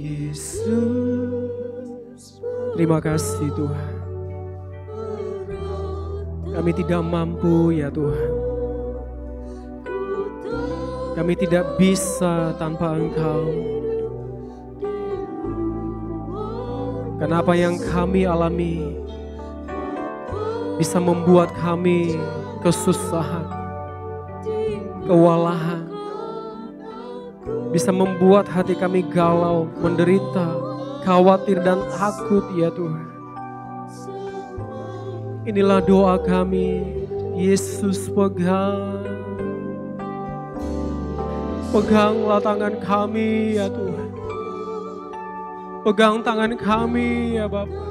Yesus, terima kasih Tuhan. Kami tidak mampu ya Tuhan. Kami tidak bisa tanpa Engkau. Karena apa yang kami alami bisa membuat kami kesusahan, kewalahan, bisa membuat hati kami galau, menderita, khawatir dan takut ya Tuhan. Inilah doa kami, Yesus. Peganglah tangan kami ya Tuhan. Pegang tangan kami ya Bapa.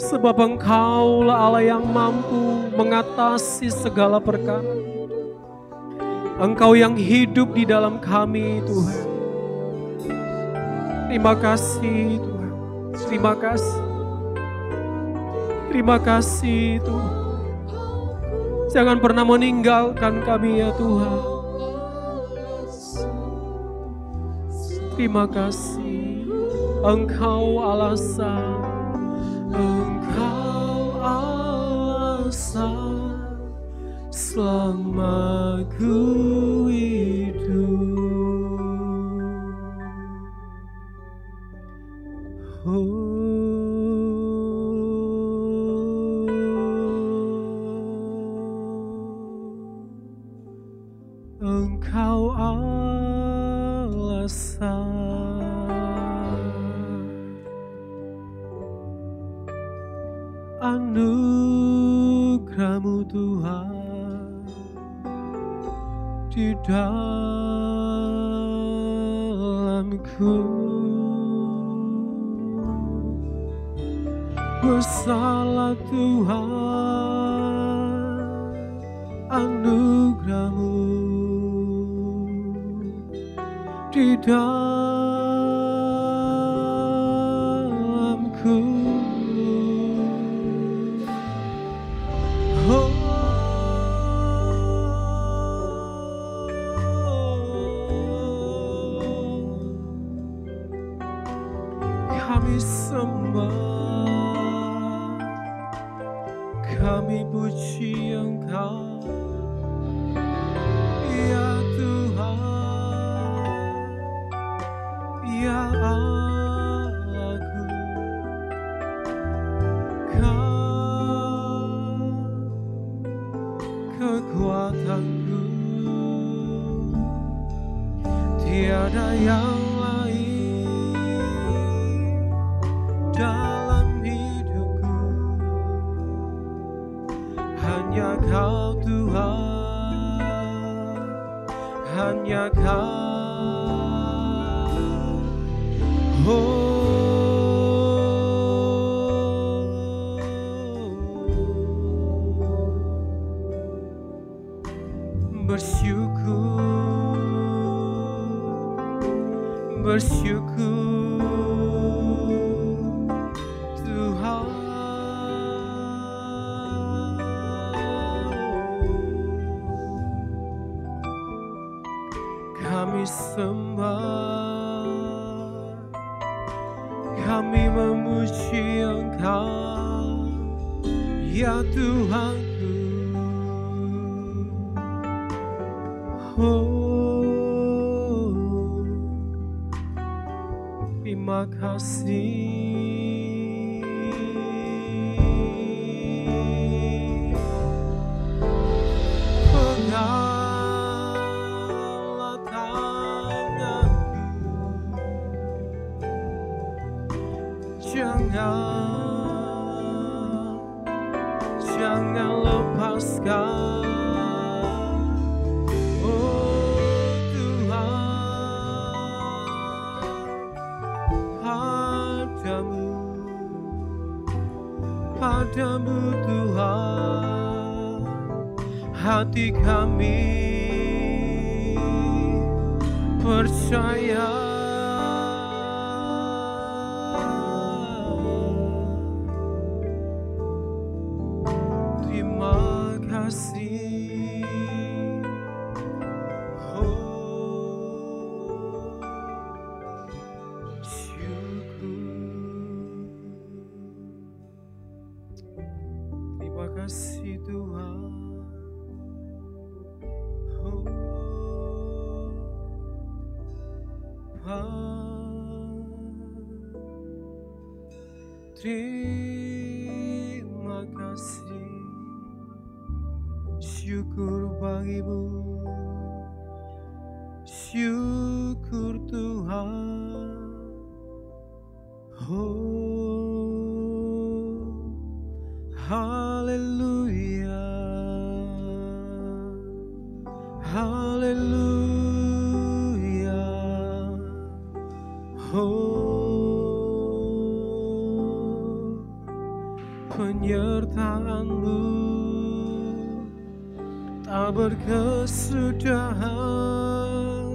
Sebab Engkaulah Allah yang mampu mengatasi segala perkara. Engkau yang hidup di dalam kami Tuhan. Terima kasih Tuhan. Terima kasih. Terima kasih Tuhan. Jangan pernah meninggalkan kami ya Tuhan. Terima kasih. Engkau alasan. Engkau alasan selama ku hidup. Engkau alasan. Anugerah-Mu Tuhan di dalamku. Bersalah Tuhan, anugerah-Mu di dalamku. Kami sembah, kami puji Engkau, ya Tuhan, ya Allahku. Kau kekuatanku, tiada yang dalam hidupku, hanya Kau Tuhan, hanya Kau. Bersyukur kami sembah, kami memuji Engkau, ya Tuhanku. Terima kasih. Jangan lepaskan, oh Tuhan, padamu Tuhan, hati kami percaya. Terima kasih, terima kasih Tuhan. Terima kasih, syukur bagimu, syukur Tuhan. Oh, haleluya, haleluya. Oh, penyertaan-Mu tak berkesudahan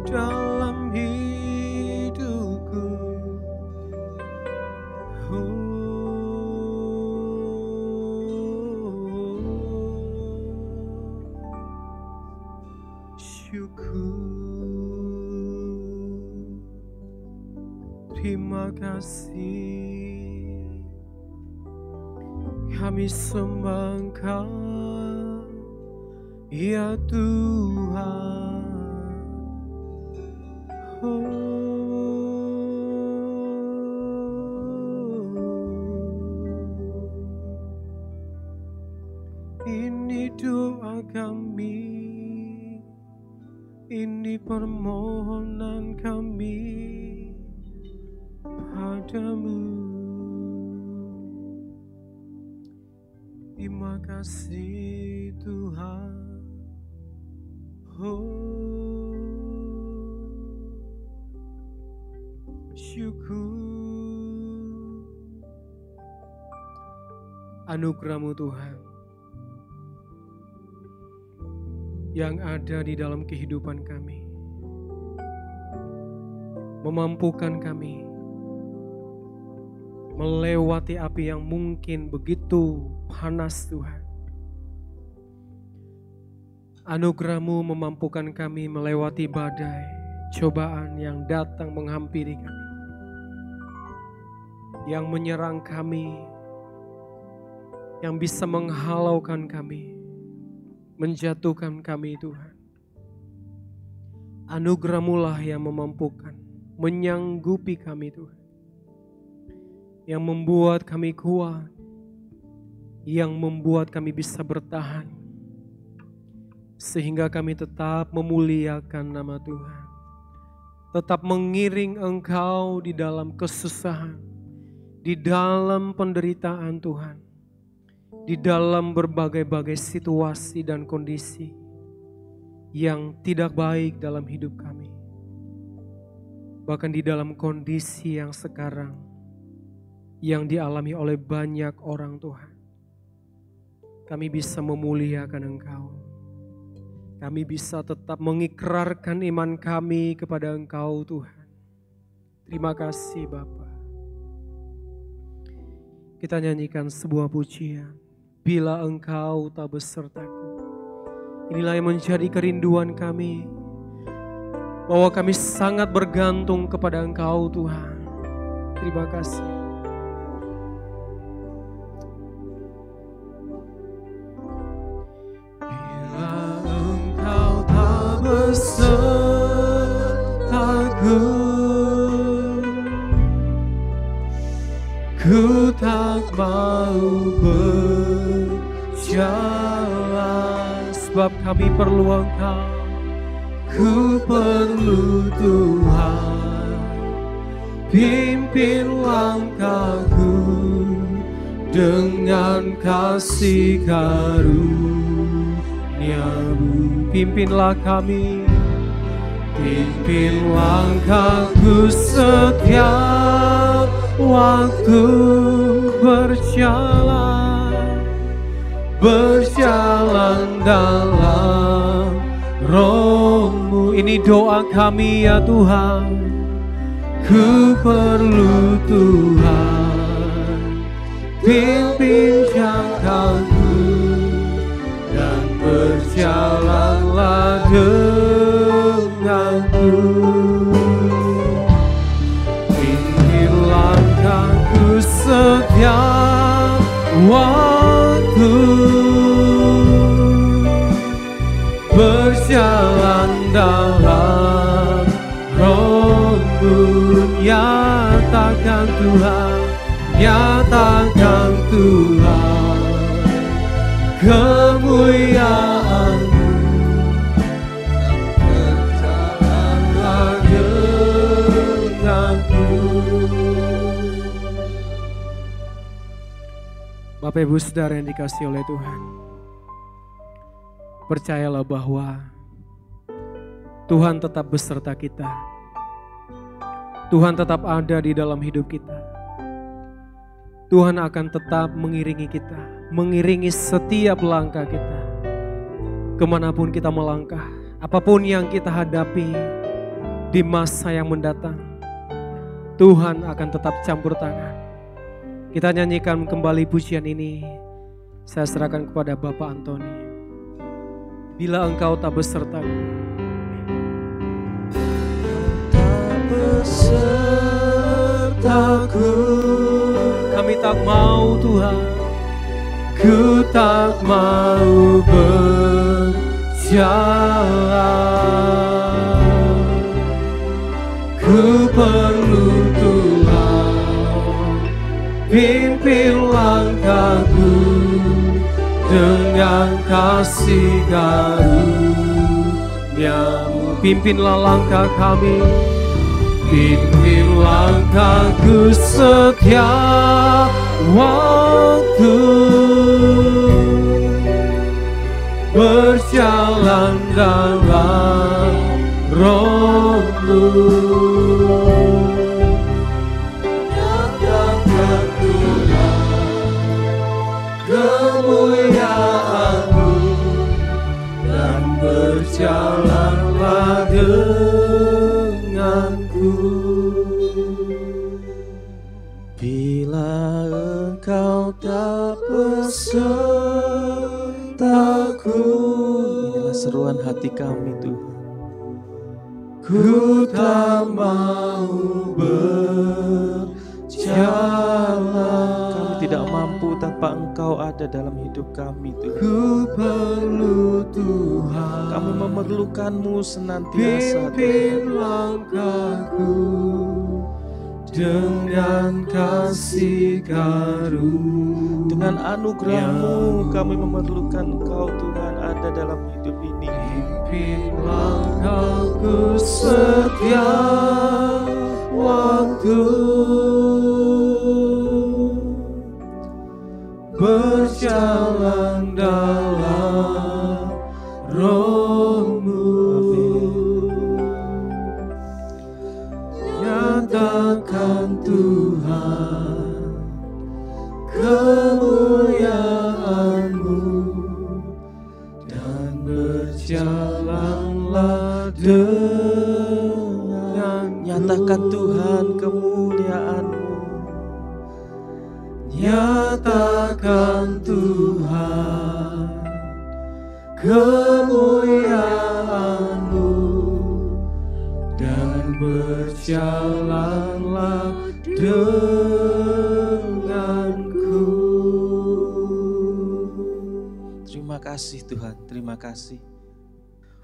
dalam hidupku. Terima kasih, kami sembah Engkau, ya Tuhan. Ini doa kami, ini permohonan kami padamu. Terima kasih Tuhan. Oh, syukur anugerah-Mu Tuhan yang ada di dalam kehidupan kami, memampukan kami melewati api yang mungkin begitu panas Tuhan. Anugerah-Mu memampukan kami melewati badai, cobaan yang datang menghampiri kami, yang menyerang kami, yang bisa menghalaukan kami, menjatuhkan kami Tuhan. Anugerah-Mu lah yang memampukan, menyanggupi kami Tuhan, yang membuat kami kuat, yang membuat kami bisa bertahan, sehingga kami tetap memuliakan nama Tuhan, tetap mengiring Engkau di dalam kesusahan, di dalam penderitaan Tuhan, di dalam berbagai-bagai situasi dan kondisi yang tidak baik dalam hidup kami. Bahkan di dalam kondisi yang sekarang, yang dialami oleh banyak orang Tuhan, kami bisa memuliakan Engkau. Kami bisa tetap mengikrarkan iman kami kepada Engkau Tuhan. Terima kasih Bapa. Kita nyanyikan sebuah pujian. Bila Engkau tak besertaku. Inilah yang menjadi kerinduan kami, bahwa kami sangat bergantung kepada Engkau Tuhan. Terima kasih. Besertaku, ku tak mau berjalan, sebab kami perlu Engkau. Ku perlu Tuhan, pimpin langkahku dengan kasih karunia-Mu. Pimpinlah kami, pimpin langkahku setiap waktu berjalan dalam Roh-Mu. Ini doa kami ya Tuhan. Ku perlu Tuhan, pimpin jangkauku dan berjalanlah denganku. Pimpin langkahku setiap waktu, berjalan dalam Roh-Mu. Nyatakan Tuhan, nyatakan Tuhan kemuliaan-Mu, berjalanlah denganku. Bapak Ibu Saudara yang dikasihi oleh Tuhan, percayalah bahwa Tuhan tetap beserta kita. Tuhan tetap ada di dalam hidup kita. Tuhan akan tetap mengiringi kita, mengiringi setiap langkah kita. Kemanapun kita melangkah, apapun yang kita hadapi di masa yang mendatang, Tuhan akan tetap campur tangan. Kita nyanyikan kembali pujian ini. Saya serahkan kepada Bapak Antoni. Bila Engkau tak besertaku, besertaku, kami tak mau Tuhan, ku tak mau berjalan, ku perlu Tuhan, pimpin langkahku dengan kasih karunia-Mu. Pimpinlah langkah kami, pimpin langkahku setiap waktu, berjalan dalam Roh-Mu. Nyatakan Tuhan kemuliaan-Mu dan berjalanlah denganku. Bila Engkau tak besertaku, Inilah seruan hati kami Tuhan. ku tak mau berjalan. Kami tidak mampu tanpa Engkau ada dalam hidup kami Tuhan. Ku perlu Tuhan, Kami memerlukan-Mu senantiasa. pimpin langkahku dengan kasih karunia. Dengan anugerah-Mu kami memerlukan Engkau Tuhan ada dalam hidup ini. Pimpin langkahku setiap waktu, berjalan dalam Roh-Mu. Nyatakan Tuhan kemuliaan-Mu dan berjalanlah denganku. Nyatakan Tuhan kemuliaan-Mu. Nyatakan Tuhan kemuliaan-Mu dan berjalanlah denganku. Terima kasih Tuhan, terima kasih.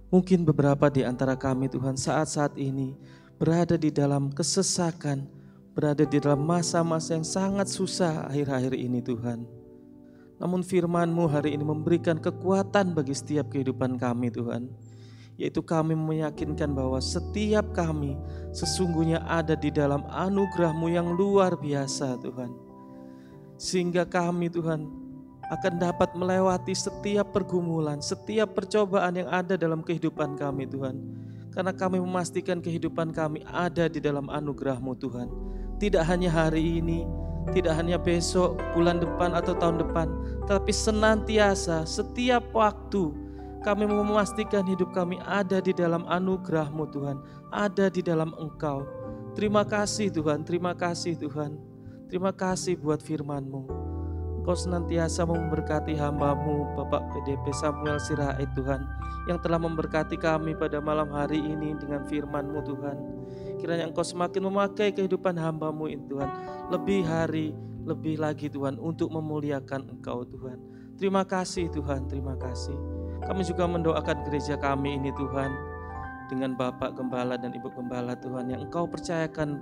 Mungkin beberapa di antara kami Tuhan saat-saat ini berada di dalam kesesakan, berada di dalam masa-masa yang sangat susah akhir-akhir ini Tuhan. Namun firman-Mu hari ini memberikan kekuatan bagi setiap kehidupan kami Tuhan. Yaitu kami meyakinkan bahwa setiap kami sesungguhnya ada di dalam anugerah-Mu yang luar biasa Tuhan. Sehingga kami Tuhan akan dapat melewati setiap pergumulan, setiap percobaan yang ada dalam kehidupan kami Tuhan. Karena kami memastikan kehidupan kami ada di dalam anugerah-Mu Tuhan. Tidak hanya hari ini, tidak hanya besok, bulan depan atau tahun depan, tapi senantiasa setiap waktu kami memastikan hidup kami ada di dalam anugerah-Mu Tuhan, ada di dalam Engkau. Terima kasih Tuhan, terima kasih Tuhan. Terima kasih buat firman-Mu. Engkau senantiasa memberkati hamba-Mu Bapak PDP Samuel Sirait Tuhan, yang telah memberkati kami pada malam hari ini dengan firman-Mu Tuhan. Kiranya Engkau semakin memakai kehidupan hamba-Mu ini Tuhan, lebih hari, lebih lagi Tuhan, untuk memuliakan Engkau Tuhan. Terima kasih Tuhan, terima kasih. Kami juga mendoakan gereja kami ini Tuhan, dengan Bapak Gembala dan Ibu Gembala Tuhan, yang Engkau percayakan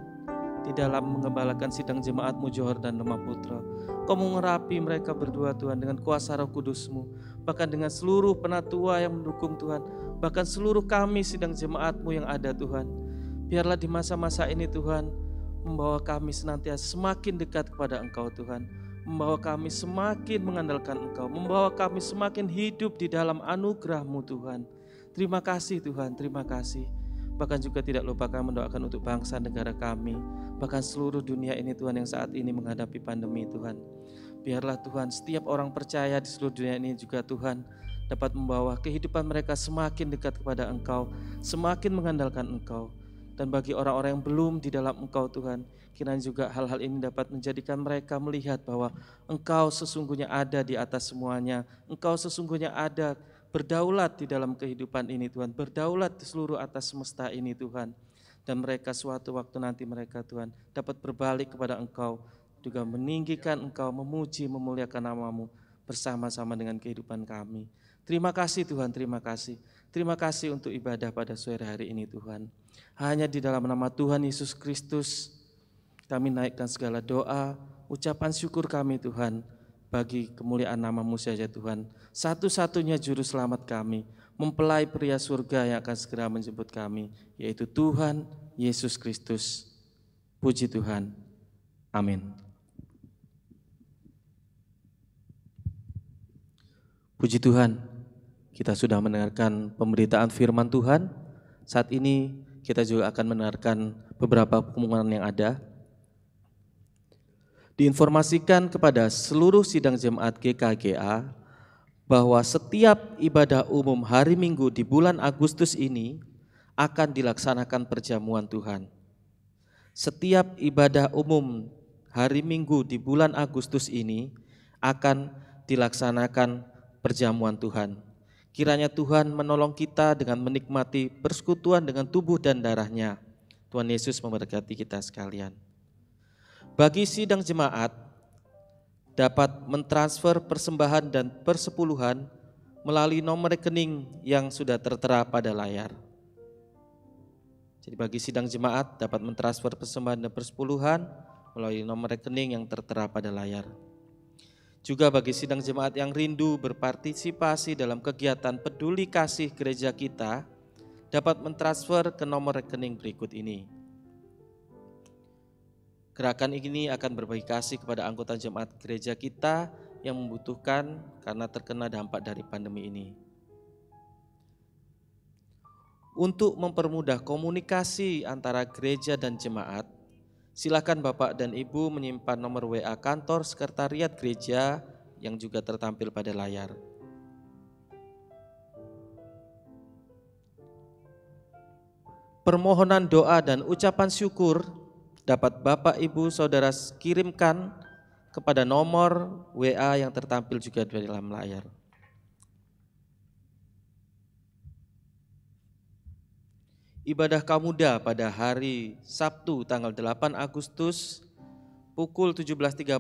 di dalam mengembalakan sidang jemaat-Mu Johor dan Lemah Putra. Kau mengurapi mereka berdua Tuhan dengan kuasa Roh Kudus-Mu, bahkan dengan seluruh penatua yang mendukung Tuhan, bahkan seluruh kami sidang jemaat-Mu yang ada Tuhan. Biarlah di masa-masa ini Tuhan, membawa kami senantiasa semakin dekat kepada Engkau Tuhan, membawa kami semakin mengandalkan Engkau, membawa kami semakin hidup di dalam anugerah-Mu Tuhan. Terima kasih Tuhan, terima kasih. Bahkan juga tidak lupa kami mendoakan untuk bangsa negara kami, bahkan seluruh dunia ini Tuhan, yang saat ini menghadapi pandemi Tuhan. Biarlah Tuhan setiap orang percaya di seluruh dunia ini juga Tuhan dapat membawa kehidupan mereka semakin dekat kepada Engkau, semakin mengandalkan Engkau. Dan bagi orang-orang yang belum di dalam Engkau Tuhan, kiranya juga hal-hal ini dapat menjadikan mereka melihat bahwa Engkau sesungguhnya ada di atas semuanya. Engkau sesungguhnya ada berdaulat di dalam kehidupan ini Tuhan, berdaulat di seluruh atas semesta ini Tuhan. Dan mereka suatu waktu nanti mereka Tuhan dapat berbalik kepada Engkau, juga meninggikan Engkau, memuji, memuliakan nama-Mu bersama-sama dengan kehidupan kami. Terima kasih Tuhan, terima kasih. Terima kasih untuk ibadah pada sore hari ini Tuhan. Hanya di dalam nama Tuhan Yesus Kristus kami naikkan segala doa, ucapan syukur kami Tuhan, bagi kemuliaan nama-Mu saja Tuhan. Satu-satunya juru selamat kami, mempelai pria surga yang akan segera menjemput kami, yaitu Tuhan Yesus Kristus. Puji Tuhan. Amin. Puji Tuhan, kita sudah mendengarkan pemberitaan firman Tuhan. Saat ini kita juga akan mendengarkan beberapa pengumuman yang ada. Diinformasikan kepada seluruh sidang jemaat GKGA bahwa setiap ibadah umum hari Minggu di bulan Agustus ini akan dilaksanakan perjamuan Tuhan. Setiap ibadah umum hari Minggu di bulan Agustus ini akan dilaksanakan perjamuan Tuhan. Kiranya Tuhan menolong kita dengan menikmati persekutuan dengan tubuh dan darah-Nya. Tuhan Yesus memberkati kita sekalian. Bagi sidang jemaat dapat mentransfer persembahan dan persepuluhan melalui nomor rekening yang sudah tertera pada layar. Jadi bagi sidang jemaat dapat mentransfer persembahan dan persepuluhan melalui nomor rekening yang tertera pada layar. Juga bagi sidang jemaat yang rindu berpartisipasi dalam kegiatan peduli kasih gereja kita dapat mentransfer ke nomor rekening berikut ini. Gerakan ini akan berbagi kasih kepada anggota jemaat gereja kita yang membutuhkan karena terkena dampak dari pandemi ini. Untuk mempermudah komunikasi antara gereja dan jemaat, silakan Bapak dan Ibu menyimpan nomor WA kantor sekretariat gereja yang juga tertampil pada layar. Permohonan doa dan ucapan syukur dapat Bapak, Ibu, Saudara kirimkan kepada nomor WA yang tertampil juga di dalam layar. Ibadah Kamuda pada hari Sabtu tanggal 8 Agustus pukul 17.30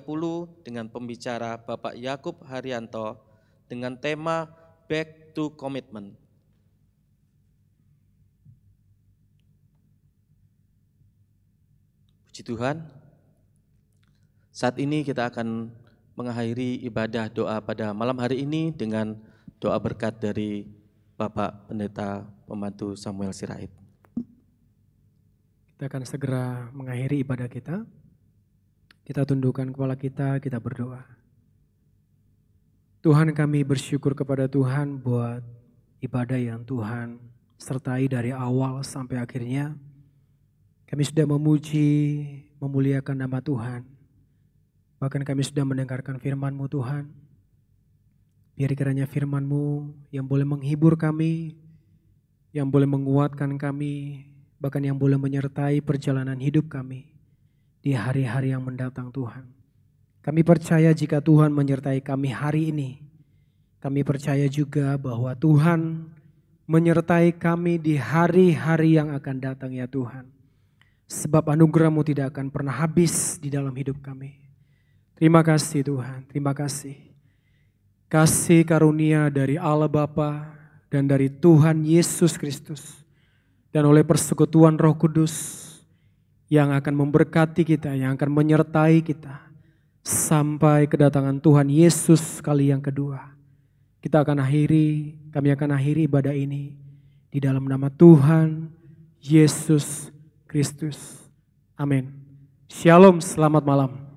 dengan pembicara Bapak Yakub Haryanto dengan tema Back to Commitment. Puji Tuhan, saat ini kita akan mengakhiri ibadah doa pada malam hari ini dengan doa berkat dari Bapak Pendeta Pembantu Samuel Sirait. Kita akan segera mengakhiri ibadah kita. Kita tundukkan kepala kita berdoa. Tuhan, kami bersyukur kepada Tuhan buat ibadah yang Tuhan sertai dari awal sampai akhirnya. Kami sudah memuji, memuliakan nama Tuhan. Bahkan kami sudah mendengarkan firman-Mu Tuhan. Biar kiranya firman-Mu yang boleh menghibur kami, yang boleh menguatkan kami, bahkan yang boleh menyertai perjalanan hidup kami di hari-hari yang mendatang Tuhan. Kami percaya jika Tuhan menyertai kami hari ini, kami percaya juga bahwa Tuhan menyertai kami di hari-hari yang akan datang ya Tuhan. Sebab anugerah-Mu tidak akan pernah habis di dalam hidup kami. Terima kasih Tuhan, terima kasih. Kasih karunia dari Allah Bapa dan dari Tuhan Yesus Kristus. Dan oleh persekutuan Roh Kudus yang akan memberkati kita, yang akan menyertai kita. Sampai kedatangan Tuhan Yesus kali yang kedua. Kami akan akhiri ibadah ini di dalam nama Tuhan Yesus Kristus. Amin. Shalom, selamat malam.